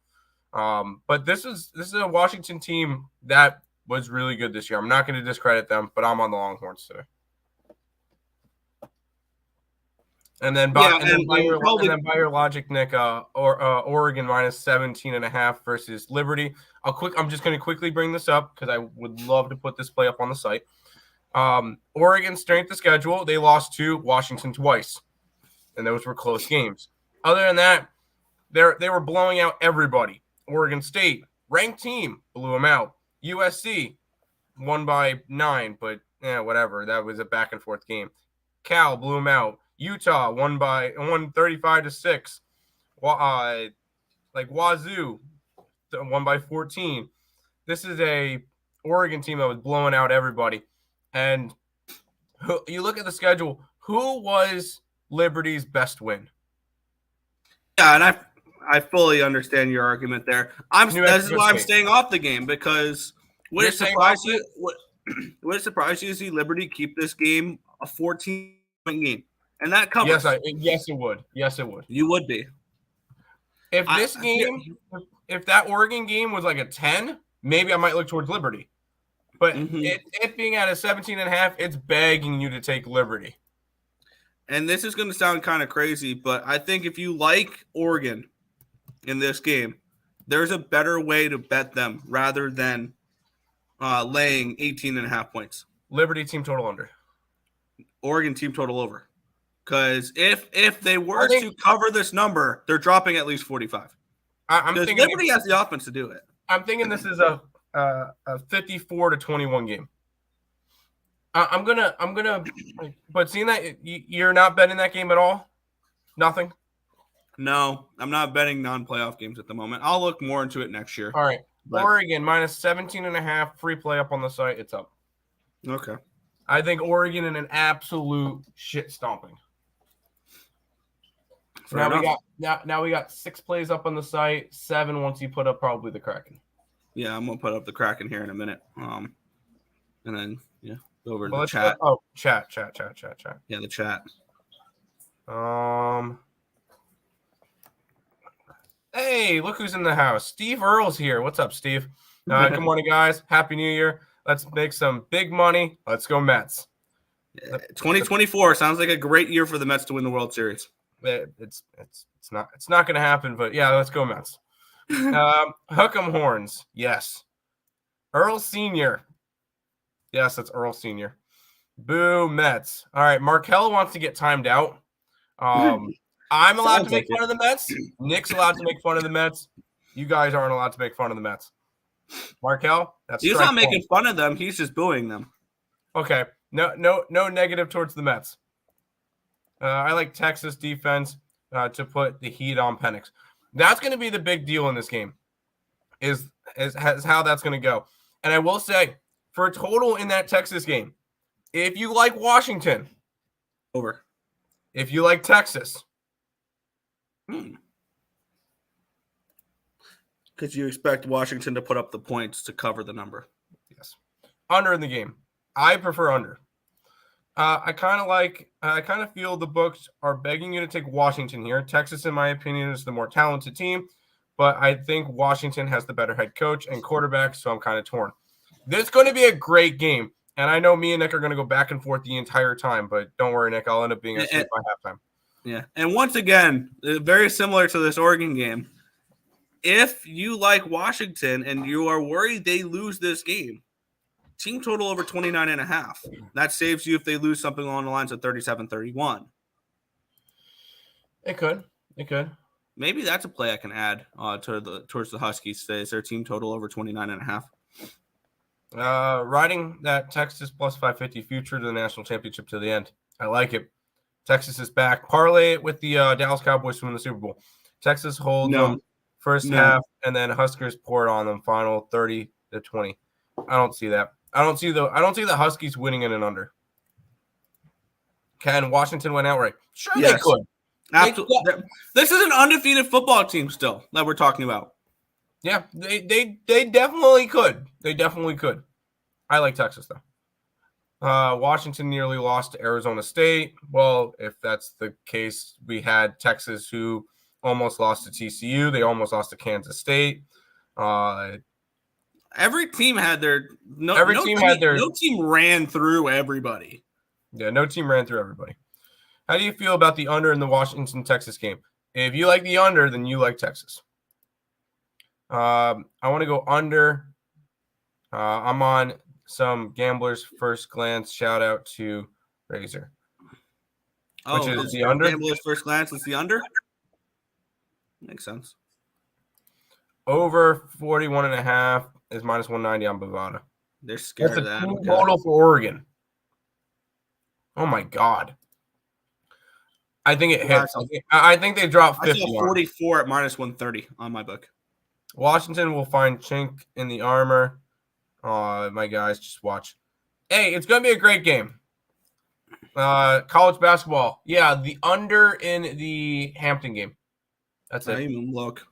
Speaker 3: But this is a Washington team that was really good this year. I'm not going to discredit them, but I'm on the Longhorns today. And then by your logic, Nick, Oregon minus 17.5 versus Liberty. I'm just going to quickly bring this up because I would love to put this play up on the site. Oregon's strength of schedule, they lost to Washington twice, and those were close games. Other than that, they were blowing out everybody. Oregon State, ranked team, blew them out. USC won by 9, but whatever. That was a back and forth game. Cal blew them out. Utah won 35-6. Wazoo won by 14. This is a Oregon team that was blowing out everybody. And you look at the schedule, who was Liberty's best win?
Speaker 2: Yeah, and I fully understand your argument there. This is why I'm staying off the game, because would it surprise you to see Liberty keep this game a 14-point game? And that covers.
Speaker 3: Yes, it would. Yes, it would.
Speaker 2: You would be.
Speaker 3: If that Oregon game was like a 10, maybe I might look towards Liberty. But it being at a 17.5, it's begging you to take Liberty.
Speaker 2: And this is going to sound kind of crazy, but I think if you like Oregon in this game, there's a better way to bet them rather than laying 18.5 points.
Speaker 3: Liberty team total under.
Speaker 2: Oregon team total over. Because if they were to cover this number, they're dropping at least 45. Because Liberty has the offense to do it.
Speaker 3: I'm thinking this is a 54-21 game. I'm gonna. But seeing that you're not betting that game at all, nothing.
Speaker 2: No, I'm not betting non-playoff games at the moment. I'll look more into it next year.
Speaker 3: All right, Oregon minus 17.5, free play up on the site. It's up.
Speaker 2: Okay.
Speaker 3: I think Oregon in an absolute shit stomping. Now we got 6 plays up on the site, 7 once you put up probably the Kraken.
Speaker 2: Yeah, I'm gonna put up the Kraken here in a minute. And then over to the chat.
Speaker 3: Chat.
Speaker 2: Yeah, the chat.
Speaker 3: Hey, look who's in the house. Steve Earle's here. What's up, Steve? Good morning, guys. Happy New Year. Let's make some big money. Let's go Mets.
Speaker 2: 2024 sounds like a great year for the Mets to win the World Series.
Speaker 3: It's not going to happen, but yeah, let's go Mets. Hook 'em horns. Yes. Earle Sr. Yes, that's Earle Sr. Boo Mets. All right, Markel wants to get timed out. I'm allowed to make fun of the Mets. Nick's allowed to make fun of the Mets. You guys aren't allowed to make fun of the Mets. Markel,
Speaker 2: he's not making fun of them. He's just booing them.
Speaker 3: Okay. No negative towards the Mets. I like Texas defense to put the heat on Penix. That's going to be the big deal in this game. Is how that's going to go. And I will say, for a total in that Texas game, if you like Washington,
Speaker 2: Over.
Speaker 3: if you like Texas,
Speaker 2: Because you expect Washington to put up the points to cover the number.
Speaker 3: yes, under in the game. I prefer under. I kind of feel the books are begging you to take Washington here. Texas, in my opinion, is the more talented team, but I think Washington has the better head coach and quarterback, so I'm kind of torn. This is going to be a great game, and I know me and Nick are going to go back and forth the entire time, but don't worry, Nick, I'll end up being asleep by halftime.
Speaker 2: Yeah, and once again, very similar to this Oregon game, if you like Washington and you are worried they lose this game, team total over 29.5. That saves you if they lose something along the lines of 37-31.
Speaker 3: It could.
Speaker 2: Maybe that's a play I can add towards the Huskies today. Is their team total over 29.5?
Speaker 3: Riding that Texas plus 550 future to the national championship to the end. I like it. Texas is back. Parlay it with the Dallas Cowboys to win the Super Bowl. Texas holds them first half, and then Huskers pour it on them final 30-20. I don't see that. I don't see the Huskies winning in an under. Can Washington win outright? Sure, yes. They could.
Speaker 2: Absolutely. This is an undefeated football team still that we're talking about.
Speaker 3: Yeah, they definitely could. They definitely could. I like Texas though. Washington nearly lost to Arizona State. Well, if that's the case, we had Texas who almost lost to TCU. They almost lost to Kansas State.
Speaker 2: Every team had their no team ran through everybody.
Speaker 3: Yeah, no team ran through everybody. How do you feel about the under in the Washington-Texas game? If you like the under, then you like Texas. I want to go under. I'm on some Gamblers First Glance. Shout out to Razor.
Speaker 2: Which is the under? Gamblers First Glance is the under? Makes sense.
Speaker 3: Over 41.5 is minus 190 on Bovada.
Speaker 2: They're scared of that.
Speaker 3: Total for Oregon. Oh, my God. I think it hits. I think they dropped 50.
Speaker 2: I saw 44 at minus 130 on my book.
Speaker 3: Washington will find chink in the armor. My guys, just watch. Hey, it's going to be a great game. College basketball. Yeah, the under in the Hampton game. That's it.
Speaker 2: Even look.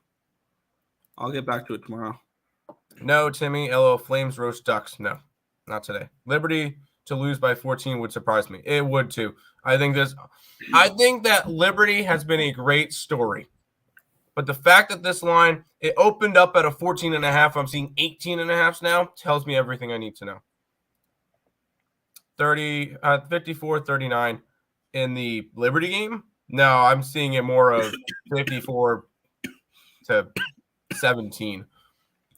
Speaker 2: I'll get back to it tomorrow.
Speaker 3: No, Timmy. LO Flames roast ducks. No, not today. Liberty to lose by 14 would surprise me. It would too. I think that Liberty has been a great story. But the fact that this line, it opened up at a 14.5, I'm seeing 18.5 now, tells me everything I need to know. 54-39 in the Liberty game. No, I'm seeing it more of 54 to 17.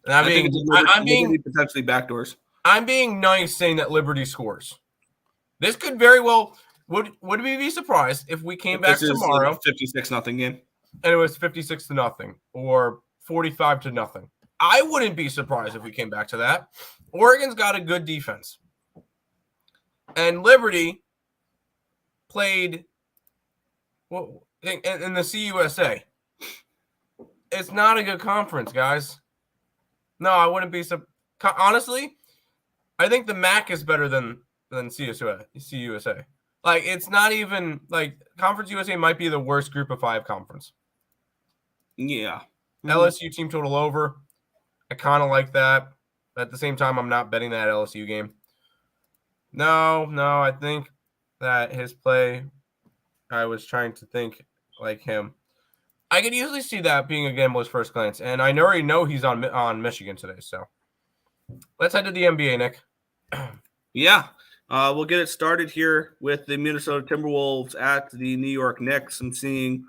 Speaker 3: And I'm being
Speaker 2: potentially backdoors.
Speaker 3: I'm being nice saying that Liberty scores. This could very well. Would we be surprised if we came back tomorrow?
Speaker 2: 56-0 game.
Speaker 3: And it was 56-0 or 45-0. I wouldn't be surprised if we came back to that. Oregon's got a good defense. And Liberty played in the CUSA. It's not a good conference, guys. No, I wouldn't be surprised. Honestly, I think the MAC is better than CUSA. Like, it's not even like Conference USA might be the worst group of 5 conference.
Speaker 2: Yeah.
Speaker 3: LSU team total over. I kind of like that. At the same time, I'm not betting that LSU game. No, I think that his play, I was trying to think like him. I could easily see that being a gambler's first glance. And I already know he's on Michigan today. So let's head to the NBA, Nick.
Speaker 2: Yeah. We'll get it started here with the Minnesota Timberwolves at the New York Knicks. I'm seeing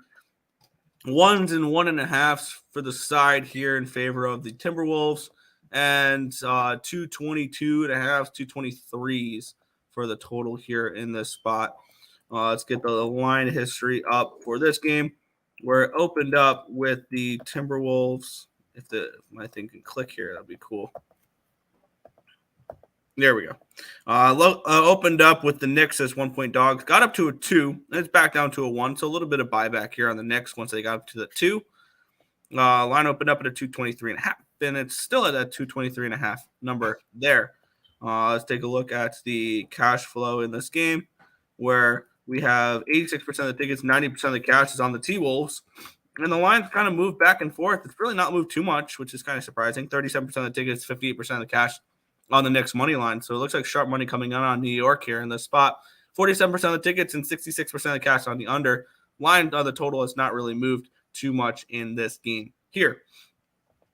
Speaker 2: 1s and 1.5s for the side here in favor of the Timberwolves, and 222.5s, 223s for the total here in this spot. Let's get the line history up for this game, where it opened up with the Timberwolves. If my thing can click here, that'd be cool. There we go. Opened up with the Knicks as 1-point dogs, got up to a 2, and it's back down to a 1. So a little bit of buyback here on the Knicks once they got up to the 2. Line opened up at a 223.5, and it's still at that 223.5 number there. Let's take a look at the cash flow in this game, where we have 86% of the tickets, 90% of the cash is on the T-Wolves. And the line's kind of moved back and forth. It's really not moved too much, which is kind of surprising. 37% of the tickets, 58% of the cash on the Knicks money line. So it looks like sharp money coming on New York here in this spot. 47% of the tickets and 66% of the cash on the under. Line the total has not really moved too much in this game here.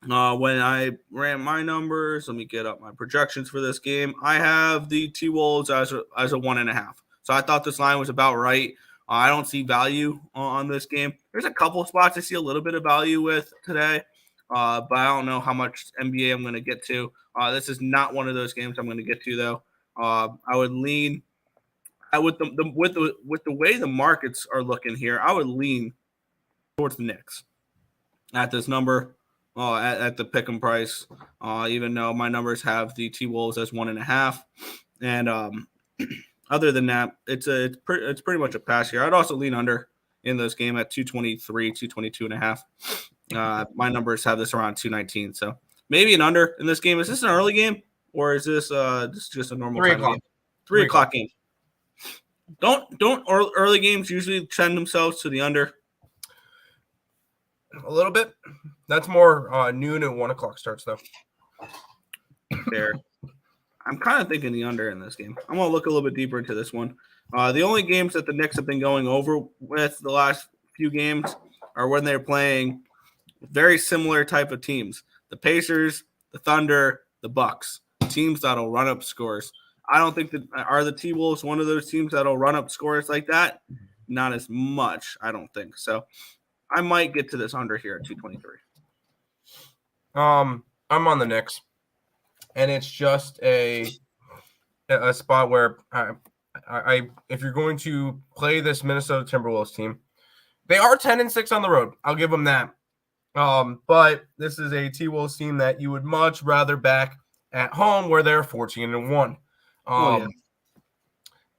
Speaker 2: When I ran my numbers, let me get up my projections for this game. I have the T-Wolves as a 1.5. So I thought this line was about right. I don't see value on this game. There's a couple of spots I see a little bit of value with today, but I don't know how much NBA I'm going to get to. This is not one of those games I'm going to get to, though. I would lean with the way the markets are looking here. I would lean towards the Knicks at this number, at the pick'em price. Even though my numbers have the T-Wolves as 1.5, and other than that, it's pretty much a pass here. I'd also lean under in this game at 223, 222.5. My numbers have this around 219, so maybe an under in this game. Is this an early game, or is this just a normal
Speaker 3: 3
Speaker 2: time
Speaker 3: o'clock
Speaker 2: game? 3 o'clock game. Don't early games usually trend themselves to the under?
Speaker 3: A little bit. That's more noon and 1 o'clock starts, though.
Speaker 2: There. I'm kind of thinking the under in this game. I'm going to look a little bit deeper into this one. The only games that the Knicks have been going over with the last few games are when they're playing very similar type of teams. The Pacers, the Thunder, the Bucks. Teams that'll run up scores. I don't think that are the T-Wolves one of those teams that'll run up scores like that. Not as much, I don't think. So I might get to this under here at 223.
Speaker 3: I'm on the Knicks, and it's just a spot where I if you're going to play this Minnesota Timberwolves team, they are 10-6 on the road. I'll give them that. But this is a T-Wolves team that you would much rather back at home, where they're 14-1. And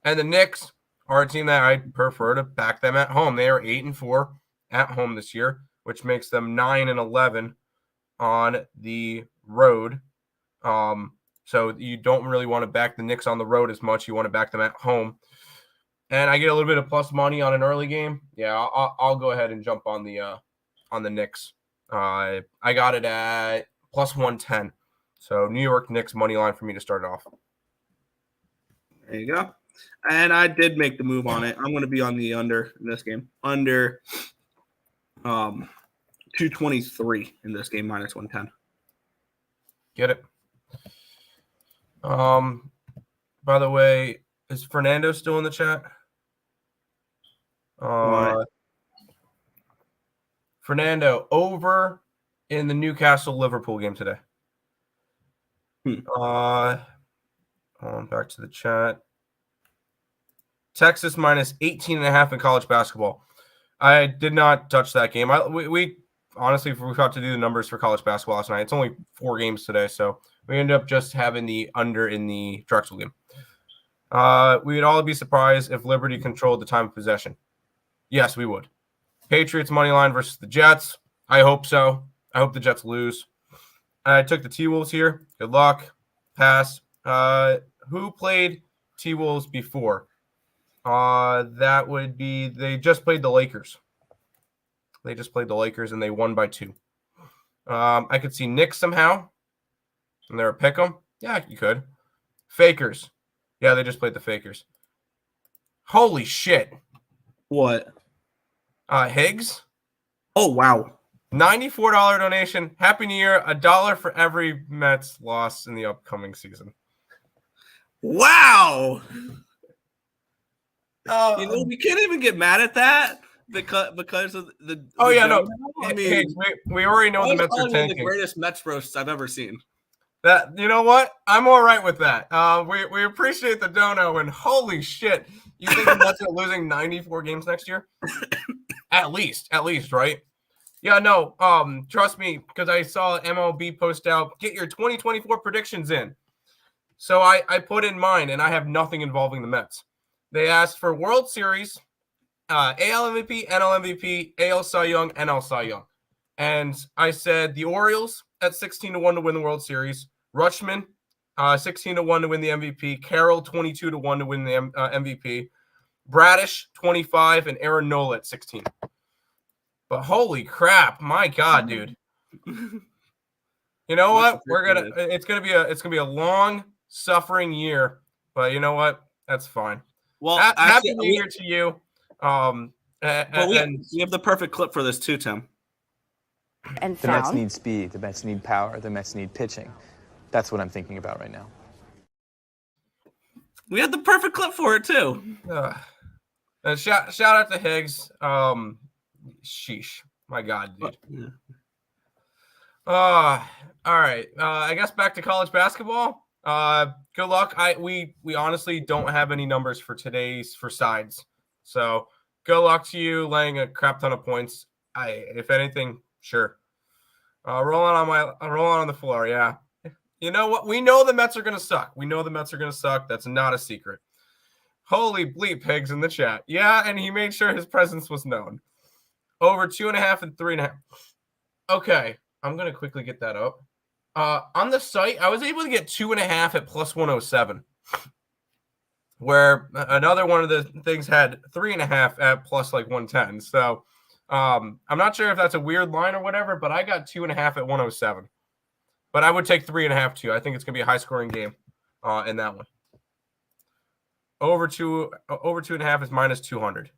Speaker 3: the Knicks are a team that I prefer to back them at home. They are 8-4 at home this year, which makes them 9-11 on the road. So you don't really want to back the Knicks on the road as much. You want to back them at home. And I get a little bit of plus money on an early game. Yeah, I'll go ahead and jump on the Knicks. I got it at plus 110. So New York Knicks money line for me to start it off.
Speaker 2: There you go. And I did make the move on it. I'm going to be on the under in this game. Under 223 in this game, minus 110.
Speaker 3: Get it. By the way, is Fernando still in the chat? Fernando, over in the Newcastle-Liverpool game today. On back to the chat. Texas minus 18.5 in college basketball. I did not touch that game. We honestly forgot to do the numbers for college basketball last night. It's only 4 games today, so we ended up just having the under in the Drexel game. We would all be surprised if Liberty controlled the time of possession. Yes, we would. Patriots money line versus the Jets. I hope so. I hope the Jets lose. I took the T-Wolves here. Good luck. Pass. Who played T-Wolves before? That would be, they just played the Lakers. They just played the Lakers, and they won by 2. I could see Knicks somehow. And they're a pick 'em. Yeah, you could. Fakers. Yeah, they just played the Fakers. Holy shit.
Speaker 2: What?
Speaker 3: Higgs.
Speaker 2: Oh, wow.
Speaker 3: $94 donation. Happy New Year. $1 for every Mets loss in the upcoming season.
Speaker 2: Wow. We can't even get mad at that because of the.
Speaker 3: Oh, yeah, no.
Speaker 2: I mean,
Speaker 3: we already know the Mets are tanking.
Speaker 2: The greatest Mets roasts I've ever seen.
Speaker 3: That, you know what? I'm all right with that. We appreciate the dono, and holy shit, you think the Mets are losing 94 games next year? At least, right? Yeah, no. Trust me, because I saw MLB post out. Get your 2024 predictions in. So I put in mine, and I have nothing involving the Mets. They asked for World Series, AL MVP, NL MVP, AL Cy Young, NL Cy Young. And I said the Orioles at 16-1 to win the World Series, Rutschman 16-1 to win the MVP, Carroll 22-1 to win the MVP, Bradish 25, and Aaron Nola at 16. But holy crap, my God, dude. You know what? It's gonna be a long suffering year, but you know what? That's fine.
Speaker 2: Well,
Speaker 3: Happy New Year to you.
Speaker 2: We have the perfect clip for this too, Tim.
Speaker 4: And
Speaker 5: the Mets need speed, the Mets need power, the Mets need pitching. That's what I'm thinking about right now.
Speaker 2: We had the perfect clip for it too.
Speaker 3: And shout out to Higgs. Sheesh, my God, dude.
Speaker 2: Yeah.
Speaker 3: All right. I guess back to college basketball. Good luck. We honestly don't have any numbers for for sides. So good luck to you laying a crap ton of points. If anything, sure. Rolling on the floor. Yeah. You know what? We know the Mets are going to suck. That's not a secret. Holy bleep, Higgs in the chat. Yeah, and he made sure his presence was known. Over 2.5 and 3.5. Okay. I'm going to quickly get that up. On the site, I was able to get 2.5 at plus 107, where another one of the things had 3.5 at plus like 110. So I'm not sure if that's a weird line or whatever, but I got 2.5 at 107. But I would take 3.5 too. I think it's going to be a high scoring game in that one. Over 2.5 is minus 200.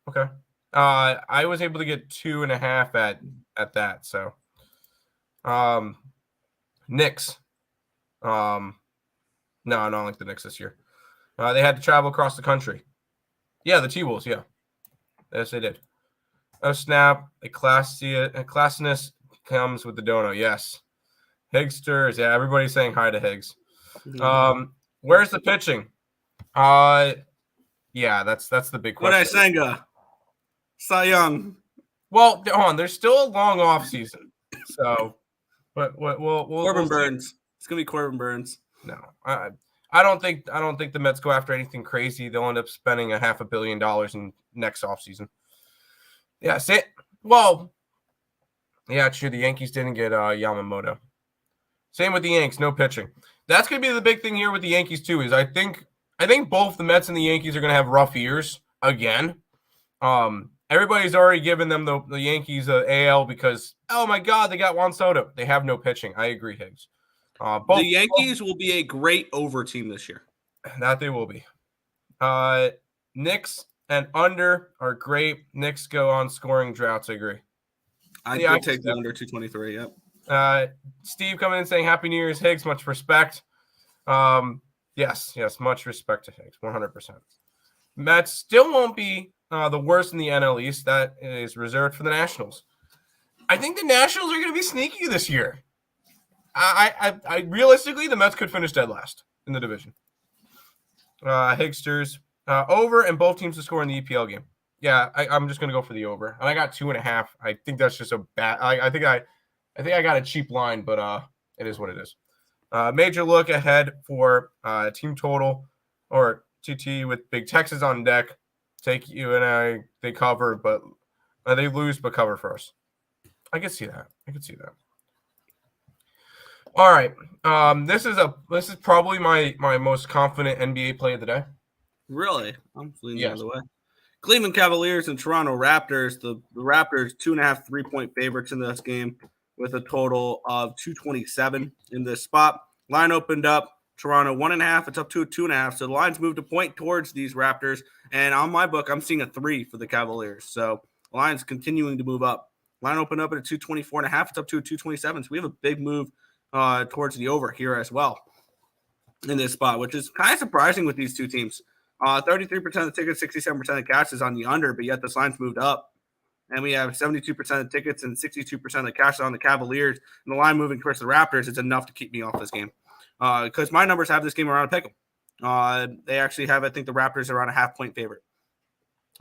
Speaker 3: Okay. I was able to get 2.5 at that. So, Knicks. No, I don't like the Knicks this year. They had to travel across the country. Yeah, the T-Wolves. Yeah, yes, they did. Oh snap! A classiness comes with the dono. Yes, Higsters. Yeah, everybody's saying hi to Higgs. Where's the pitching? Yeah, that's the big question.
Speaker 2: What I sang, Cy Young.
Speaker 3: Well, hold on. There's still a long off season, so we'll
Speaker 2: Corbin Burns. It's gonna be Corbin Burns.
Speaker 3: No, I don't think the Mets go after anything crazy. They'll end up spending $500 million in next offseason. Yeah, well, yeah, true. The Yankees didn't get Yamamoto. Same with the Yanks, no pitching. That's gonna be the big thing here with the Yankees too. Is I think both the Mets and the Yankees are gonna have rough years again. Everybody's already given them the Yankees AL because, oh my God, they got Juan Soto. They have no pitching. I agree, Higgs.
Speaker 2: The Yankees will be a great over team this year.
Speaker 3: That they will be. Knicks and under are great. Knicks go on scoring droughts. I agree.
Speaker 2: I take the under 223. Yep.
Speaker 3: Steve coming in saying Happy New Year's, Higgs. Much respect. Yes, much respect to Higgs. 100%. Mets still won't be the worst in the NL East. That is reserved for the Nationals. I think the Nationals are going to be sneaky this year. I realistically, the Mets could finish dead last in the division. Higsters over, and both teams to score in the EPL game. Yeah, I'm just going to go for the over, and I got 2.5. I think that's just a bad. I think I got a cheap line, but it is what it is. Major look ahead for team total or TT with Big Texas on deck. Take you and I. They cover, but they lose, but cover first. I can see that. All right. This is probably my most confident NBA play of the day.
Speaker 2: Really? I'm leaning the other way. Cleveland Cavaliers and Toronto Raptors. The Raptors 2.5 3-point favorites in this game with a total of 227 in this spot. Line opened up. Toronto 1.5. It's up to a 2.5. So the lines moved a point towards these Raptors. And on my book, I'm seeing a 3 for the Cavaliers. So the line's continuing to move up. Line opened up at a 224.5. It's up to a 227. So we have a big move towards the over here as well in this spot, which is kind of surprising with these two teams. 33% of the tickets, 67% of the cash is on the under, but yet this line's moved up. And we have 72% of the tickets and 62% of the cash on the Cavaliers. And the line moving towards the Raptors is enough to keep me off this game. Because my numbers have this game around a pick 'em. They actually have, I think, the Raptors around a half-point favorite.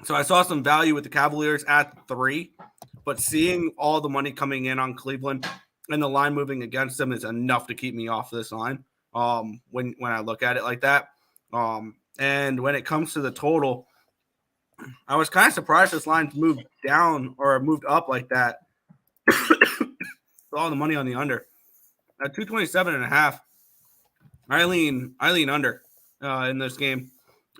Speaker 2: So I saw some value with the Cavaliers at 3, but seeing all the money coming in on Cleveland and the line moving against them is enough to keep me off this line. when I look at it like that. And when it comes to the total, I was kind of surprised this line moved down or moved up like that. All the money on the under at 227.5. I lean under in this game.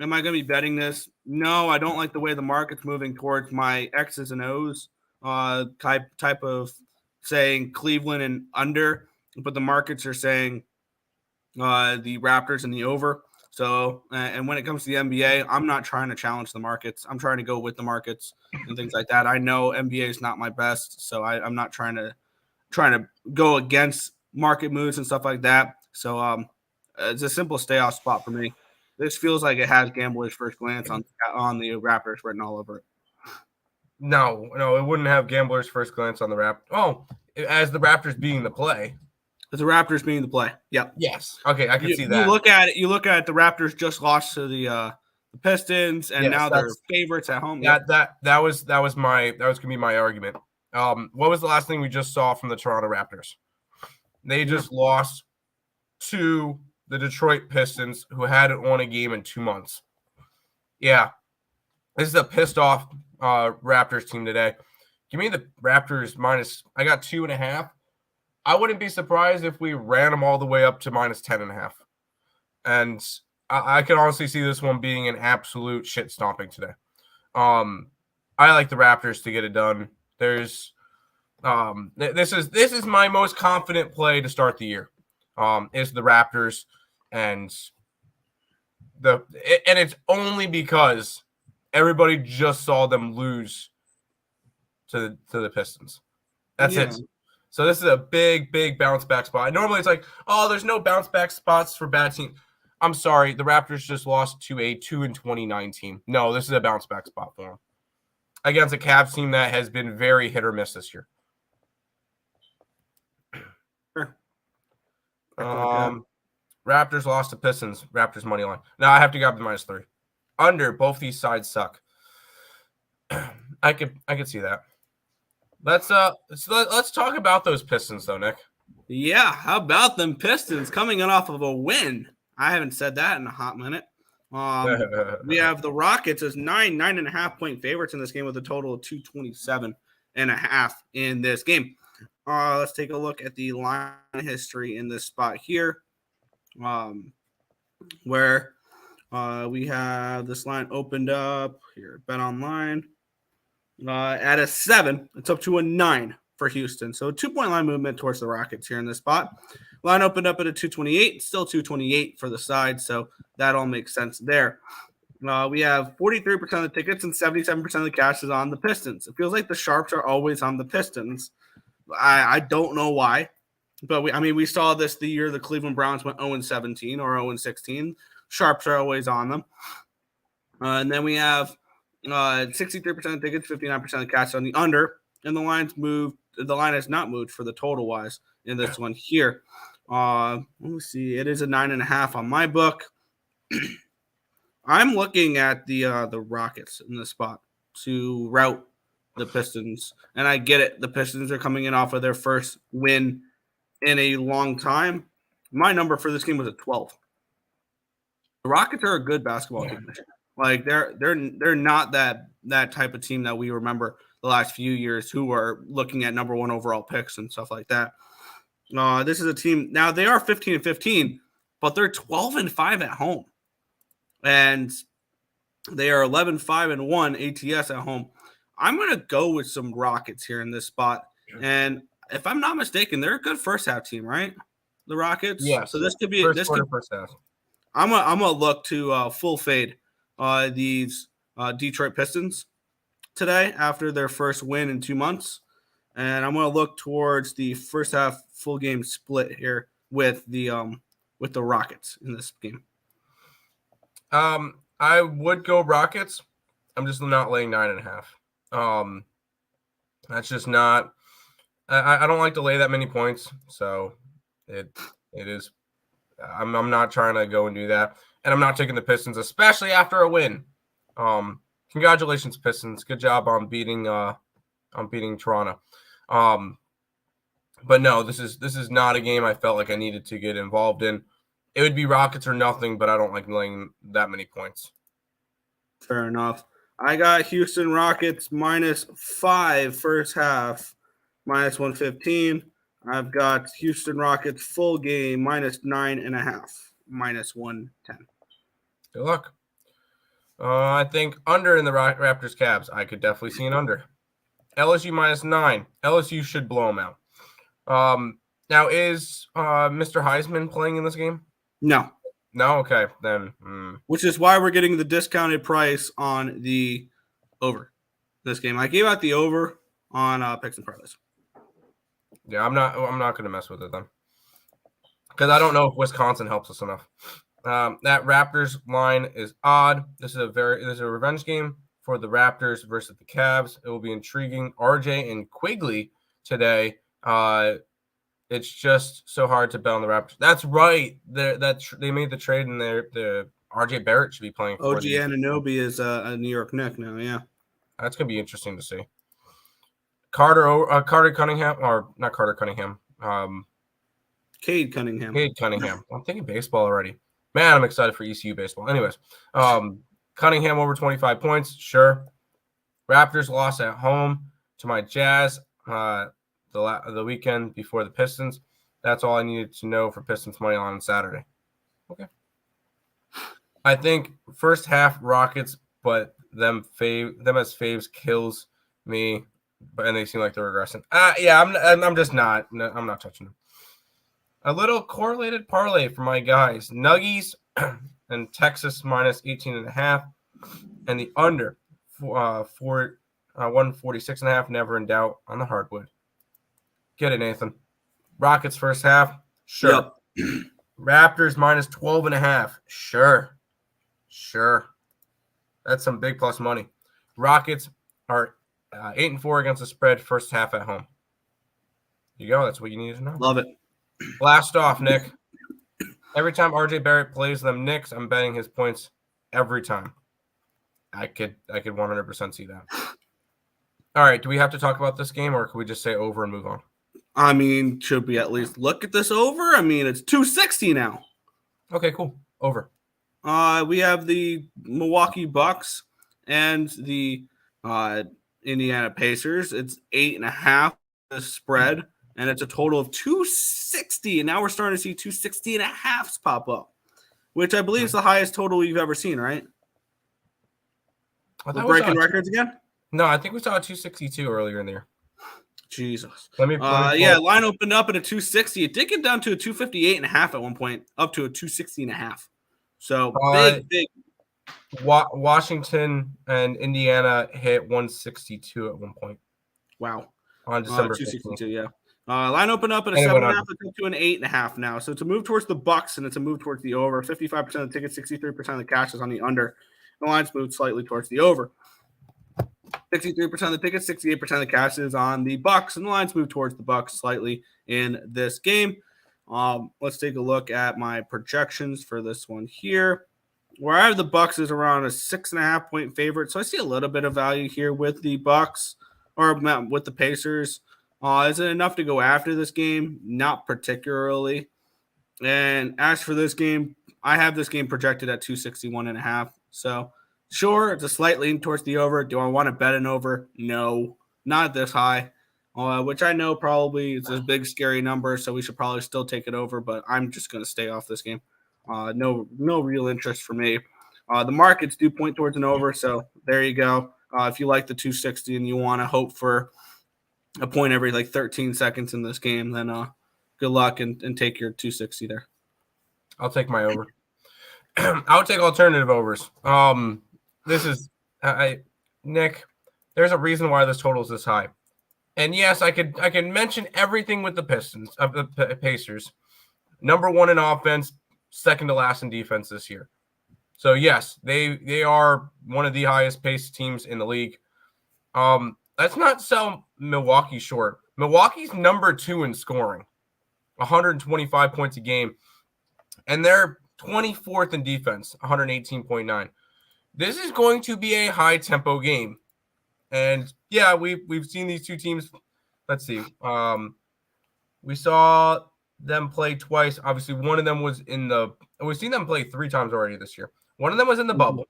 Speaker 2: Am I going to be betting this? No, I don't like the way the market's moving towards my X's and O's type of saying Cleveland and under, but the markets are saying the Raptors and the over. So, and when it comes to the NBA, I'm not trying to challenge the markets. I'm trying to go with the markets and things like that. I know NBA is not my best, so I'm not trying to go against market moves and stuff like that. So, it's a simple stay off spot for me. This feels like it has gambler's first glance on the Raptors written all over it.
Speaker 3: No, it wouldn't have gambler's first glance on the Raptors. Oh, as the Raptors being the play.
Speaker 2: As the Raptors being the play. Yep.
Speaker 3: Yes. Okay, I can see that.
Speaker 2: You look at it. The Raptors just lost to the Pistons, and now they're favorites at home.
Speaker 3: Yeah, that was gonna be my argument. What was the last thing we just saw from the Toronto Raptors? They just lost to the Detroit Pistons, who hadn't won a game in 2 months. Yeah, this is a pissed off Raptors team today. Give me the Raptors minus. I got 2.5. I wouldn't be surprised if we ran them all the way up to minus 10.5. And I can honestly see this one being an absolute shit stomping today. I like the Raptors to get it done. There's this is my most confident play to start the year. Is the Raptors, and it's only because everybody just saw them lose to the Pistons. That's it. So this is a big bounce back spot. Normally it's like, oh, there's no bounce back spots for bad teams. I'm sorry, the Raptors just lost to a 2-29 team. No, this is a bounce back spot for them against a Cavs team that has been very hit or miss this year.
Speaker 2: Sure.
Speaker 3: Raptors lost to Pistons. Raptors money line. No, I have to grab the -3. Under, both these sides suck. I could see that. Let's talk about those Pistons though, Nick.
Speaker 2: Yeah, how about them Pistons coming in off of a win? I haven't said that in a hot minute. We have the Rockets as 9.5 point favorites in this game with a total of 227.5 in this game. Let's take a look at the line history in this spot here, where we have this line opened up here, Bet Online. At a 7, it's up to a 9 for Houston. So a 2-point line movement towards the Rockets here in this spot. Line opened up at a 228, still 228 for the side. So that all makes sense there. We have 43% of the tickets and 77% of the cash is on the Pistons. It feels like the Sharps are always on the Pistons. I don't know why, but we saw this the year the Cleveland Browns went 0-17 or 0-16. Sharps are always on them. And then we have 63% of tickets, 59% of the cash on the under, and the line's moved. The line has not moved for the total wise in this one here. Let me see. It is a 9.5 on my book. I'm looking at the Rockets in this spot to route the Pistons, and I get it. The Pistons are coming in off of their first win in a long time. My number for this game was a 12. The Rockets are a good basketball team this year. Like they're not that type of team that we remember the last few years who are looking at number 1 overall picks and stuff like that. This is a team now they are 15-15, but they're 12-5 at home, and they are 11-5-1 ATS at home. I'm gonna go with some Rockets here in this spot, and if I'm not mistaken, they're a good first half team, right? The Rockets.
Speaker 3: Yeah.
Speaker 2: So this could be
Speaker 3: first half.
Speaker 2: I'm gonna look to full fade these Detroit Pistons today after their first win in 2 months, and I'm going to look towards the first half full game split here with the Rockets in this game.
Speaker 3: I would go Rockets. I'm just not laying 9.5. That's just not. I don't like to lay that many points, so it is. I'm not trying to go and do that. And I'm not taking the Pistons, especially after a win. Congratulations, Pistons. Good job on beating Toronto. But no, this is not a game I felt like I needed to get involved in. it would be Rockets or nothing, but I don't like laying that many points.
Speaker 2: Fair enough. I got Houston Rockets -5 first half, -115. I've got Houston Rockets full game -9.5, -110.
Speaker 3: Good luck. I think under in the Raptors Cavs. I could definitely see an under. LSU -9. LSU should blow them out. Now, is Mr. Heisman playing in this game?
Speaker 2: No.
Speaker 3: No? Okay. Then.
Speaker 2: Which is why we're getting the discounted price on the over this game. I gave out the over on picks and parlays.
Speaker 3: Yeah, I'm not going to mess with it then. Because I don't know if Wisconsin helps us enough. That Raptors line is odd. This is a revenge game for the Raptors versus the Cavs. It will be intriguing. RJ and Quigley today. It's just so hard to bet on the Raptors. That's right. They made the trade, and the RJ Barrett should be playing.
Speaker 2: OG Anunoby is a New York Knick now. Yeah,
Speaker 3: that's gonna be interesting to see. Carter Cunningham, or not Carter Cunningham.
Speaker 2: Cade Cunningham.
Speaker 3: Cade Cunningham. I'm thinking baseball already. Man, I'm excited for ECU baseball. Anyways, Cunningham over 25 points. Sure. Raptors lost at home to my Jazz the weekend before the Pistons. That's all I needed to know for Pistons money on Saturday. Okay. I think first half Rockets, but them as faves kills me, and they seem like they're regressing. Yeah, I'm just not. I'm not touching them. A little correlated parlay for my guys. Nuggies and Texas -18.5, and the under for 146.5. Never in doubt on the hardwood. Get it, Nathan. Rockets first half. Sure. Yep. Raptors -12.5. Sure. That's some big plus money. Rockets are 8-4 against the spread first half at home. There you go. That's what you need to know.
Speaker 2: Love it.
Speaker 3: Blast off, Nick. Every time RJ Barrett plays them Knicks, I'm betting his points every time. I could 100% see that. All right. Do we have to talk about this game, or can we just say over and move on?
Speaker 2: I mean, should we at least look at this over? I mean, it's 260 now.
Speaker 3: Okay, cool. Over.
Speaker 2: We have the Milwaukee Bucks and the Indiana Pacers. It's 8.5 the spread, and it's a total of 260. And now we're starting to see 260.5s pop up, which I believe is the highest total we've ever seen, right? We're breaking records again?
Speaker 3: No, I think we saw a 262 earlier in the year.
Speaker 2: Jesus.
Speaker 3: Let me
Speaker 2: line opened up at a 260. It did get down to a 258.5 at one point, up to a 260.5. So big.
Speaker 3: Washington and Indiana hit 162 at one point.
Speaker 2: Wow.
Speaker 3: On December
Speaker 2: 262, yeah. Line opened up at a 7.5, it's up to an 8.5 now. So it's a move towards the Bucks, and it's a move towards the over. 55% of the tickets, 63% of the cash is on the under. The line's moved slightly towards the over. 63% of the tickets, 68% of the cash is on the Bucks, and the lines move towards the Bucks slightly in this game. Let's take a look at my projections for this one here. Where I have the Bucks is around a 6.5 point favorite, so I see a little bit of value here with the Bucks or with the Pacers. Is it enough to go after this game? Not particularly. And as for this game, I have this game projected at 261.5. So sure, it's a slight lean towards the over. Do I want to bet an over? No, not this high, which I know probably is a big, scary number, so we should probably still take it over, but I'm just going to stay off this game. No real interest for me. The markets do point towards an over, so there you go. If you like the 260 and you want to hope for a point every 13 seconds in this game, then good luck and take your 260 there.
Speaker 3: I'll take my over. I would take alternative overs. This is Nick. There's a reason why this total is this high, and yes, I can mention everything with the Pistons of the Pacers. Number one in offense, second to last in defense this year. So yes, they are one of the highest paced teams in the league. Let's not sell Milwaukee short. Milwaukee's number 2 in scoring, 125 points a game, and they're 24th in defense, 118.9. This is going to be a high tempo game. And yeah, we've seen these two teams. Let's see. We saw them play twice. Obviously, one of them was we've seen them play 3 times already this year. One of them was in the bubble,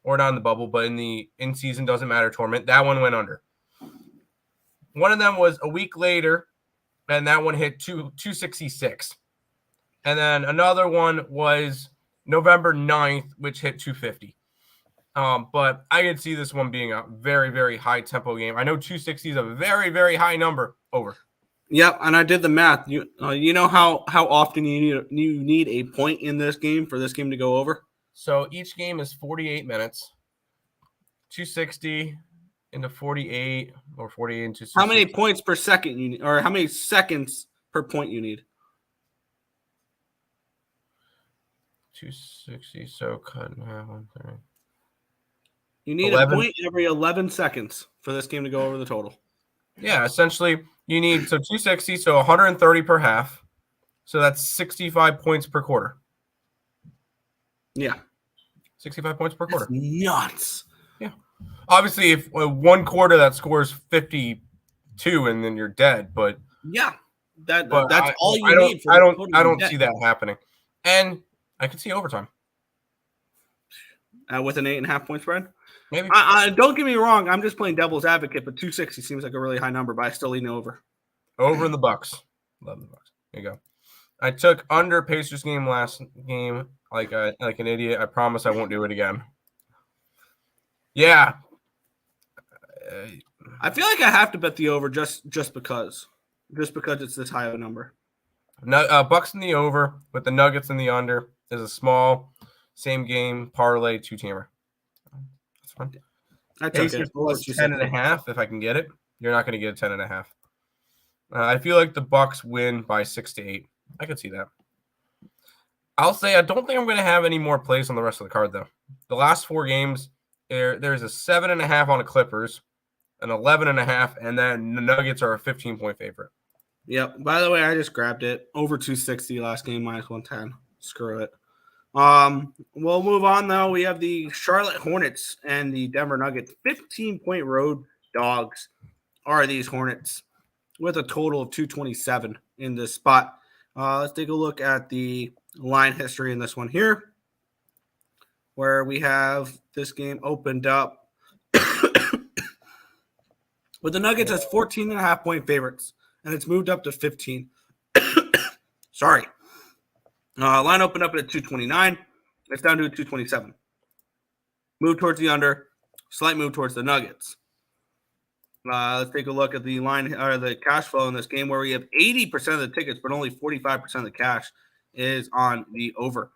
Speaker 3: or not in the bubble, but in the in-season doesn't matter tournament. That one went under. One of them was a week later, and that one hit 266. And then another one was November 9th, which hit 250. But I could see this one being a very, very high tempo game. I know 260 is a very, very high number over.
Speaker 2: Yep, and I did the math. You know how often you need a point in this game for this game to go over?
Speaker 3: So each game is 48 minutes. 260 into 48 or 48 into 260.
Speaker 2: How many points per second you need, or how many seconds per point you need?
Speaker 3: 260, so cut in half. 130.
Speaker 2: You need
Speaker 3: 11.
Speaker 2: a point every 11 seconds for this game to go over the total.
Speaker 3: Yeah, essentially you need 260, so 130 per half. So that's 65 points per quarter.
Speaker 2: Yeah.
Speaker 3: 65 points per quarter.
Speaker 2: That's nuts.
Speaker 3: Yeah. Obviously, if one quarter that scores 52 and then you're dead, but
Speaker 2: yeah, that's all you need.
Speaker 3: I don't see that happening. And I can see overtime.
Speaker 2: With an 8.5 point spread?
Speaker 3: Maybe.
Speaker 2: Don't get me wrong. I'm just playing devil's advocate, but 260 seems like a really high number, but I still lean over.
Speaker 3: Over in the Bucks. Love the Bucks. There you go. I took under Pacers game last game like an idiot. I promise I won't do it again. Yeah.
Speaker 2: I feel like I have to bet the over just because it's this high of a number.
Speaker 3: Bucks in the over with the Nuggets in the under is a small same game parlay 2-teamer. That's fun.
Speaker 2: I took
Speaker 3: Pacers
Speaker 2: it.
Speaker 3: 10.5 if I can get it. You're not going to get a 10.5. I feel like the Bucks win by 6 to 8. I could see that. I'll say I don't think I'm going to have any more plays on the rest of the card though. The last 4 games, there's a 7.5 on the Clippers, an 11.5, and then the Nuggets are a 15-point favorite.
Speaker 2: Yep. By the way, I just grabbed it. Over 260 last game, minus 110. Screw it. We'll move on, though. We have the Charlotte Hornets and the Denver Nuggets. 15-point road dogs are these Hornets with a total of 227 in this spot. Let's take a look at the line history in this one here, where we have this game opened up with the Nuggets as 14.5-point favorites, and it's moved up to 15. Sorry. Line opened up at 229. It's down to a 227. Move towards the under. Slight move towards the Nuggets. Let's take a look at the line or the cash flow in this game, where we have 80% of the tickets, but only 45% of the cash is on the over.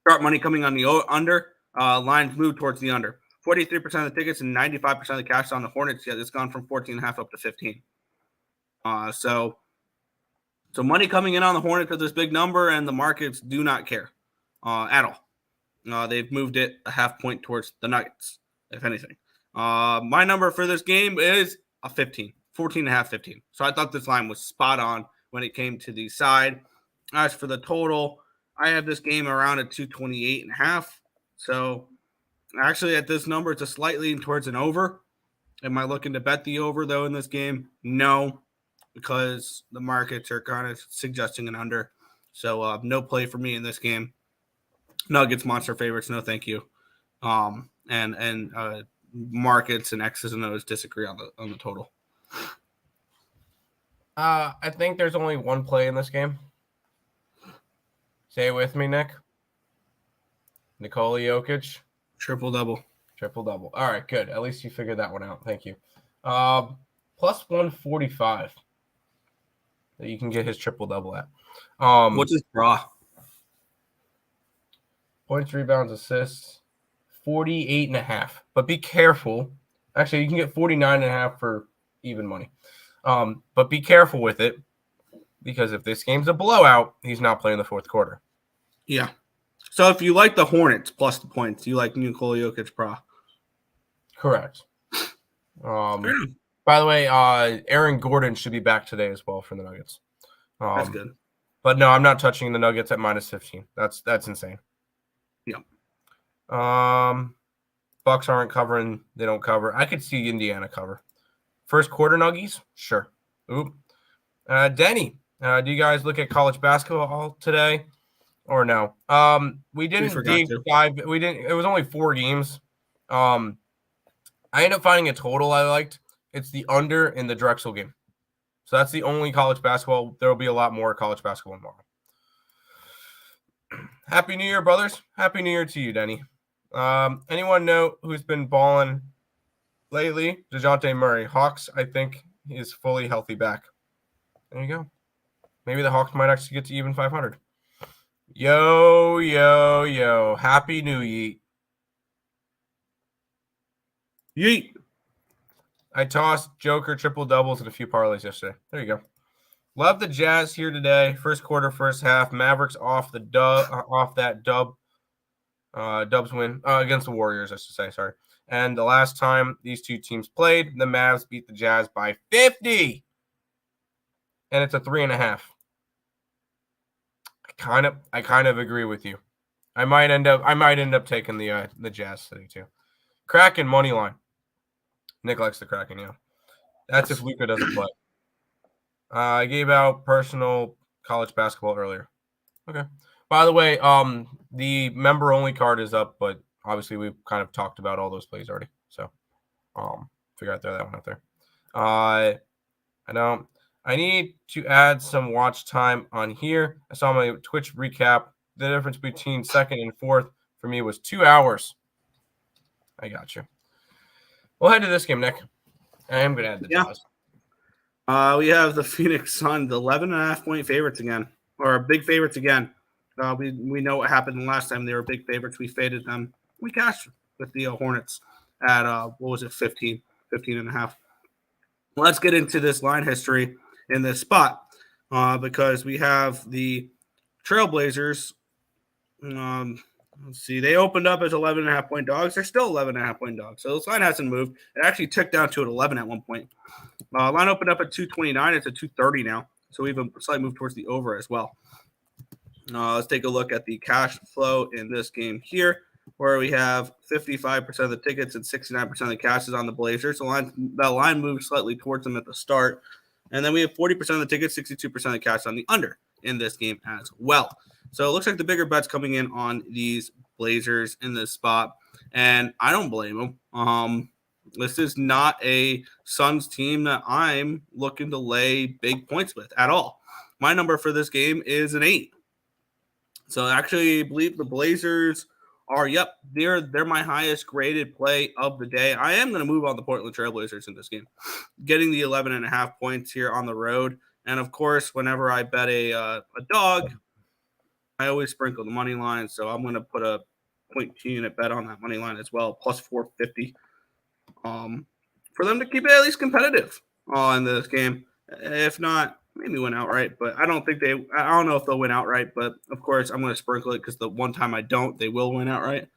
Speaker 2: Start money coming on the under. Lines move towards the under. 43% of the tickets and 95% of the cash on the Hornets. Yet it's gone from 14.5 up to 15. So money coming in on the Hornets at this big number, and the markets do not care at all. They've moved it a half point towards the Nuggets, if anything. My number for this game is a 15, 14.5, 15. So I thought this line was spot on when it came to the side. As for the total, I have this game around a 228.5. So actually at this number, it's a slight lean towards an over. Am I looking to bet the over, though, in this game? No, because the markets are kind of suggesting an under. So no play for me in this game. Nuggets monster favorites, no thank you. And markets and X's and O's disagree on the total.
Speaker 3: I think there's only one play in this game. Say it with me, Nick. Nikola Jokic.
Speaker 2: Triple-double.
Speaker 3: Triple-double. All right, good. At least you figured that one out. Thank you. Plus 145 that you can get his triple-double at.
Speaker 2: What's his draw?
Speaker 3: Points, rebounds, assists, 48.5. But be careful. Actually, you can get 49.5 for even money. But be careful with it, because if this game's a blowout, he's not playing the fourth quarter.
Speaker 2: Yeah. So if you like the Hornets plus the points, you like Nikola Jokic pro.
Speaker 3: Correct. By the way, Aaron Gordon should be back today as well for the Nuggets.
Speaker 2: That's good.
Speaker 3: But no, I'm not touching the Nuggets at minus 15. That's insane.
Speaker 2: Yeah.
Speaker 3: Bucks aren't covering. They don't cover. I could see Indiana cover. First quarter Nuggies? Sure. Oop. Denny. Do you guys look at college basketball today or no? We didn't
Speaker 2: forgot
Speaker 3: deep
Speaker 2: to.
Speaker 3: dive. We didn't. It was only 4 games. I ended up finding a total I liked. It's the under in the Drexel game. So that's the only college basketball. There will be a lot more college basketball tomorrow. Happy New Year, brothers. Happy New Year to you, Denny. Anyone know who's been balling lately? DeJounte Murray. Hawks, I think, is fully healthy back. There you go. Maybe the Hawks might actually get to even 500. Yo, yo, yo. Happy New Year.
Speaker 2: Yeet.
Speaker 3: I tossed Joker triple doubles and a few parlays yesterday. There you go. Love the Jazz here today. First quarter, first half. Mavericks off the Dubs win against the Warriors, I should say. Sorry. And the last time these two teams played, the Mavs beat the Jazz by 50. And it's a 3.5. I kind of agree with you. I might end up taking the Jazz today too. Kraken money line. Nick likes the Kraken, yeah. That's if Luka doesn't play. I gave out personal college basketball earlier. Okay. By the way, the member only card is up, but obviously we've kind of talked about all those plays already. So figure out throw that one out there. I need to add some watch time on here. I saw my Twitch recap. The difference between second and fourth for me was 2 hours. I got you. We'll head to this game, Nick. I am going to add the Jazz.
Speaker 2: We have the Phoenix Suns, 11.5-point favorites again, or big favorites again. We know what happened the last time they were big favorites. We faded them. We cashed with the Hornets at, 15 and a half. Let's get into this line history in this spot because we have the Trailblazers. Let's see. They opened up as 11.5-point dogs. They're still 11.5-point dogs. So this line hasn't moved. It actually ticked down to an 11 at one point. Line opened up at 229. It's at 230 now. So we've a slight move towards the over as well. Let's take a look at the cash flow in this game here, where we have 55% of the tickets and 69% of the cash is on the Blazers. So that line moved slightly towards them at the start. And then we have 40% of the tickets, 62% of the cash on the under in this game as well. So it looks like the bigger bets coming in on these Blazers in this spot. And I don't blame them. This is not a Suns team that I'm looking to lay big points with at all. My number for this game is an 8. So actually, I believe the Blazers are, they're my highest graded play of the day. I am going to move on the Portland Trailblazers in this game, getting the 11.5 points here on the road. And of course, whenever I bet a dog, I always sprinkle the money line. So I'm going to put a 0.2 unit bet on that money line as well, plus 450, for them to keep it at least competitive in this game. If not, maybe win outright, but I don't know if they'll win outright, but of course I'm going to sprinkle it because the one time I don't, they will win outright.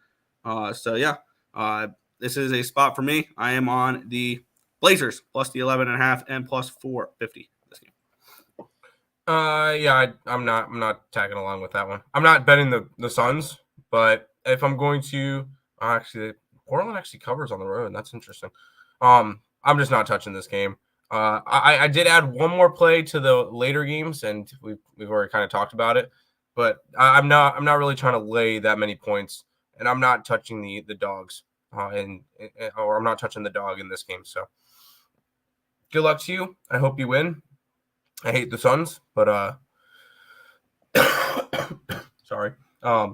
Speaker 2: This is a spot for me. I am on the Blazers plus the 11.5 and plus 450 this game.
Speaker 3: I'm not tagging along with that one. I'm not betting the Suns, but if I'm going to, actually, Portland actually covers on the road. That's interesting. I'm just not touching this game. I did add one more play to the later games, and we've already kind of talked about it. But I'm not really trying to lay that many points, and I'm not touching the dogs, or I'm not touching the dog in this game. So good luck to you. I hope you win. I hate the Suns, but sorry. I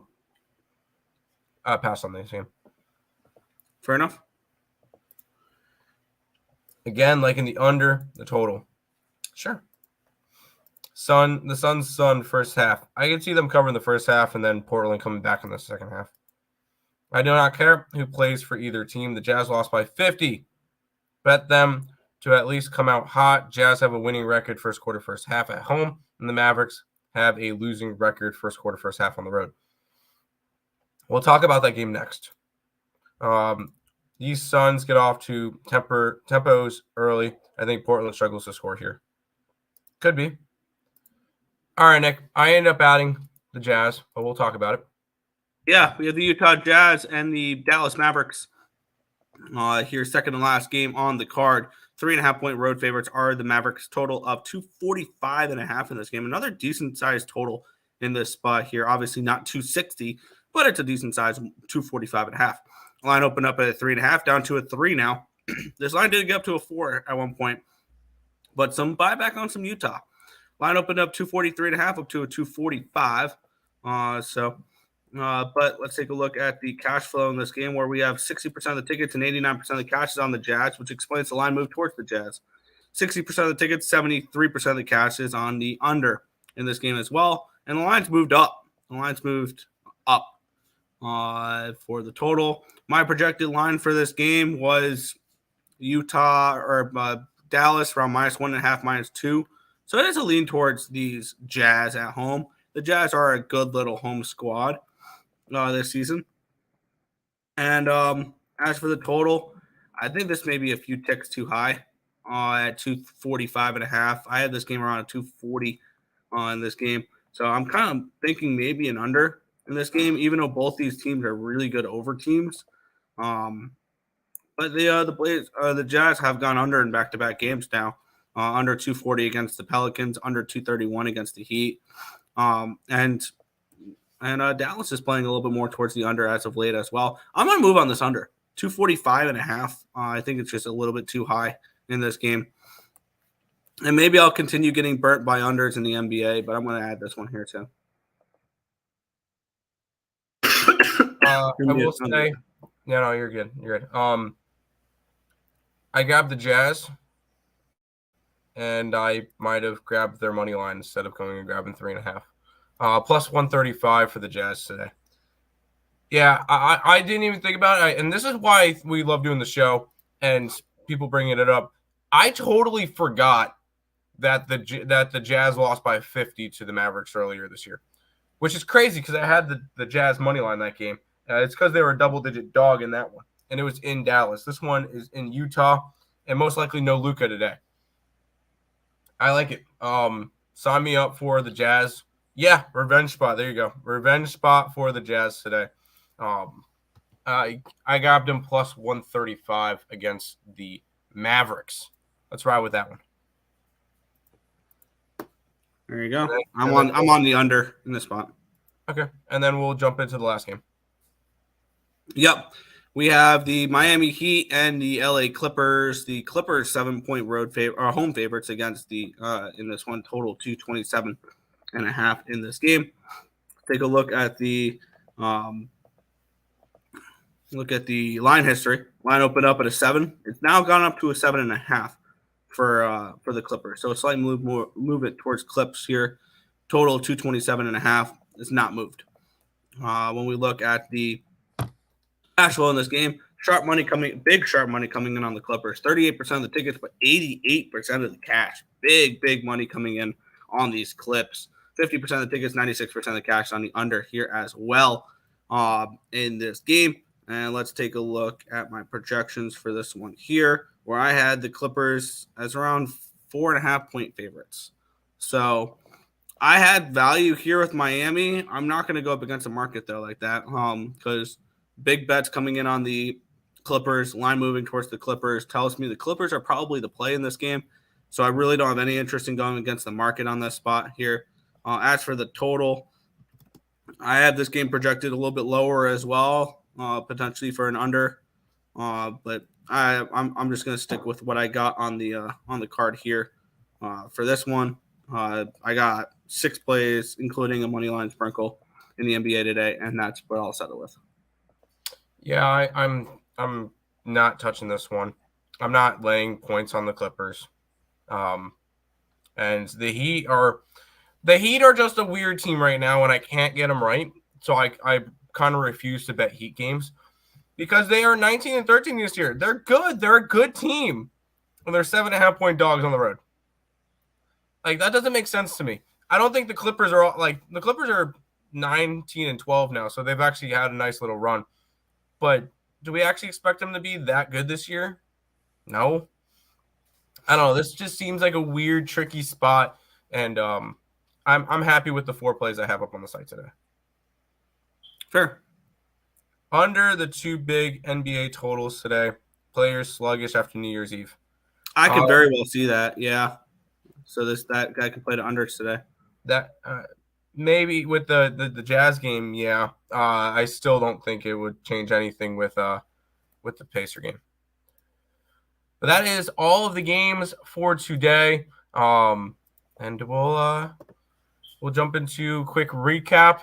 Speaker 3: passed on this game.
Speaker 2: Fair enough.
Speaker 3: Again, like in the under, the total. Sure. The Suns first half. I can see them covering the first half and then Portland coming back in the second half. I do not care who plays for either team. The Jazz lost by 50. Bet them to at least come out hot. Jazz have a winning record first quarter, first half at home, and the Mavericks have a losing record first quarter, first half on the road. We'll talk about that game next. These Suns get off to tempos early. I think Portland struggles to score here. Could be. All right, Nick. I end up adding the Jazz, but we'll talk about it.
Speaker 2: Yeah, we have the Utah Jazz and the Dallas Mavericks here, second and last game on the card. 3.5-point road favorites are the Mavericks, total of 245.5 in this game. Another decent sized total in this spot here. Obviously not 260, but it's a decent size 245.5. Line opened up at a 3.5, down to a 3 now. This line did get up to a 4 at one point, but some buyback on some Utah. Line opened up 243.5 up to a 245. But let's take a look at the cash flow in this game, where we have 60% of the tickets and 89% of the cash is on the Jazz, which explains the line move towards the Jazz. 60% of the tickets, 73% of the cash is on the under in this game as well. And the line's moved up. The line's moved up for the total. My projected line for this game was Utah or Dallas around -1.5, -2. So it is a lean towards these Jazz at home. The Jazz are a good little home squad this season. And as for the total, I think this may be a few ticks too high at 245.5. I had this game around a 240 in this game. So I'm kind of thinking maybe an under in this game, even though both these teams are really good over teams. But the Jazz have gone under in back-to-back games now. Under 240 against the Pelicans, under 231 against the Heat. And Dallas is playing a little bit more towards the under as of late as well. I'm going to move on this under. 245.5. I think it's just a little bit too high in this game. And maybe I'll continue getting burnt by unders in the NBA, but I'm going to add this one here too.
Speaker 3: I will say, no, you're good. You're good. I grabbed the Jazz, and I might have grabbed their money line instead of going and grabbing 3.5. Plus 135 for the Jazz today. Yeah, I didn't even think about it. And this is why we love doing the show and people bringing it up. I totally forgot that the Jazz lost by 50 to the Mavericks earlier this year, which is crazy because I had the Jazz money line that game. It's because they were a double-digit dog in that one, and it was in Dallas. This one is in Utah, and most likely no Luka today. I like it. Sign me up for the Jazz. Yeah, revenge spot. There you go. Revenge spot for the Jazz today. I grabbed him plus 135 against the Mavericks. Let's ride with that one.
Speaker 2: There you go. I'm on the under in this spot.
Speaker 3: Okay, and then we'll jump into the last game.
Speaker 2: Yep. We have the Miami Heat and the LA Clippers. The Clippers 7-point home favorites against the in this one, total 227.5 in this game. Take a look at the line history. Line opened up at a 7. It's now gone up to a 7.5 for the Clippers. So a slight movement towards Clips here. Total 227.5 is not moved. When we look at the cash flow in this game, big sharp money coming in on the Clippers. 38% of the tickets, but 88% of the cash. Big money coming in on these Clips. 50% of the tickets, 96% of the cash on the under here as well in this game. And let's take a look at my projections for this one here, where I had the Clippers as around 4.5-point favorites. So I had value here with Miami. I'm not going to go up against the market, though, like that, because big bets coming in on the Clippers, line moving towards the Clippers tells me the Clippers are probably the play in this game. So I really don't have any interest in going against the market on this spot here. As for the total, I have this game projected a little bit lower as well, potentially for an under. But I'm just going to stick with what I got on the card here for this one. I got 6 plays, including a money line sprinkle in the NBA today, and that's what I'll settle with.
Speaker 3: Yeah, I'm not touching this one. I'm not laying points on the Clippers. And the Heat are just a weird team right now, and I can't get them right. So I kind of refuse to bet Heat games because they are 19-13 this year. They're good. They're a good team, and they're 7.5-point dogs on the road. Like, that doesn't make sense to me. I don't think the Clippers are the Clippers are 19-12 now, so they've actually had a nice little run. But do we actually expect them to be that good this year? No. I don't know. This just seems like a weird, tricky spot, and I'm happy with the 4 plays I have up on the site today.
Speaker 2: Fair.
Speaker 3: Under the 2 big NBA totals today, players sluggish after New Year's Eve.
Speaker 2: I could very well see that. Yeah. So that guy can play the unders today.
Speaker 3: That maybe with the Jazz game, yeah. I still don't think it would change anything with the Pacer game. But that is all of the games for today. And we'll jump into quick recap.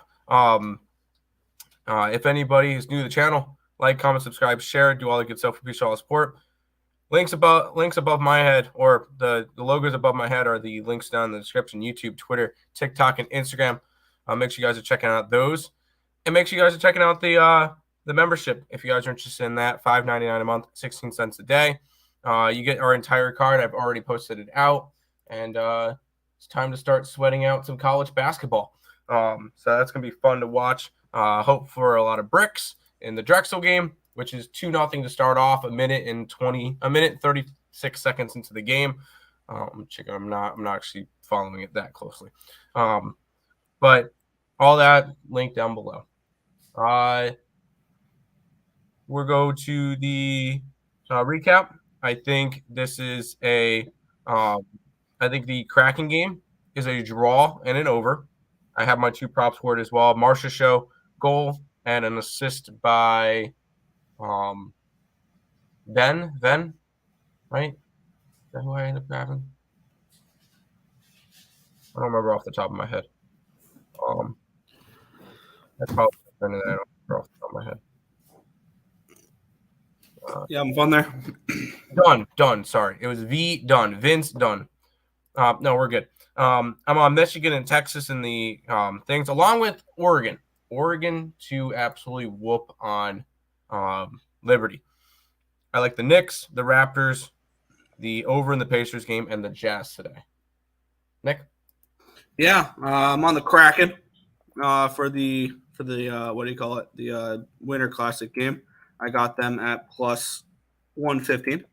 Speaker 3: If anybody is new to the channel, like, comment, subscribe, share, do all the good stuff. Appreciate all the support. Links above my head, or the logos above my head, are the links down in the description. YouTube, Twitter, TikTok, and Instagram. Make sure you guys are checking out those, and make sure you guys are checking out the membership if you guys are interested in that. $5.99 a month, 16 cents a day. You get our entire card. I've already posted it out, and it's time to start sweating out some college basketball. So that's gonna be fun to watch. Hope for a lot of bricks in the Drexel game, which is 2-0 to start off. A minute and 36 seconds into the game. I'm not actually following it that closely. But all that linked down below. We'll go to the recap. I think this is I think the Kraken game is a draw and an over. I have my 2 props for it as well. Marsha Show goal and an assist by Ben, right? Is that who I ended up grabbing? I don't remember off the top of my head. That's probably something that I don't remember off the top of my head.
Speaker 2: Yeah, I'm fun there.
Speaker 3: Dunn. Sorry, it was Vince Dunn. No, we're good. I'm on Michigan and Texas in the things, along with Oregon to absolutely whoop on Liberty. I like the Knicks, the Raptors, the over in the Pacers game, and the Jazz today. Nick?
Speaker 2: Yeah, I'm on the Kraken for the what do you call it? The Winter Classic game. I got them at plus 115.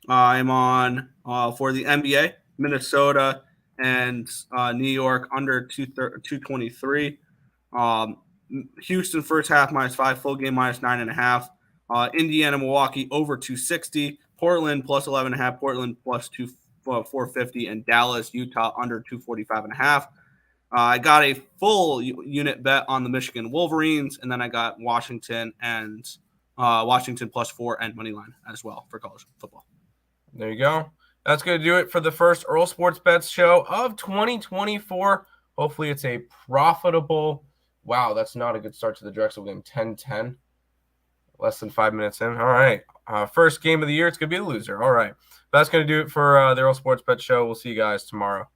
Speaker 2: I'm on for the NBA, Minnesota and New York under 223. Houston first half -5, full game -9.5. Indiana, Milwaukee over 260. Portland plus 11.5. Portland plus 450, and Dallas, Utah under 245.5. I got a full unit bet on the Michigan Wolverines, and then I got Washington and Washington plus 4 and money line as well for college football.
Speaker 3: There you go. That's going to do it for the first Earle Sports Bets show of 2024. Hopefully it's a profitable. Wow, that's not a good start to the Drexel game. 10-10. Less than 5 minutes in. All right. First game of the year. It's going to be a loser. All right. That's going to do it for the Earle Sports Bet show. We'll see you guys tomorrow.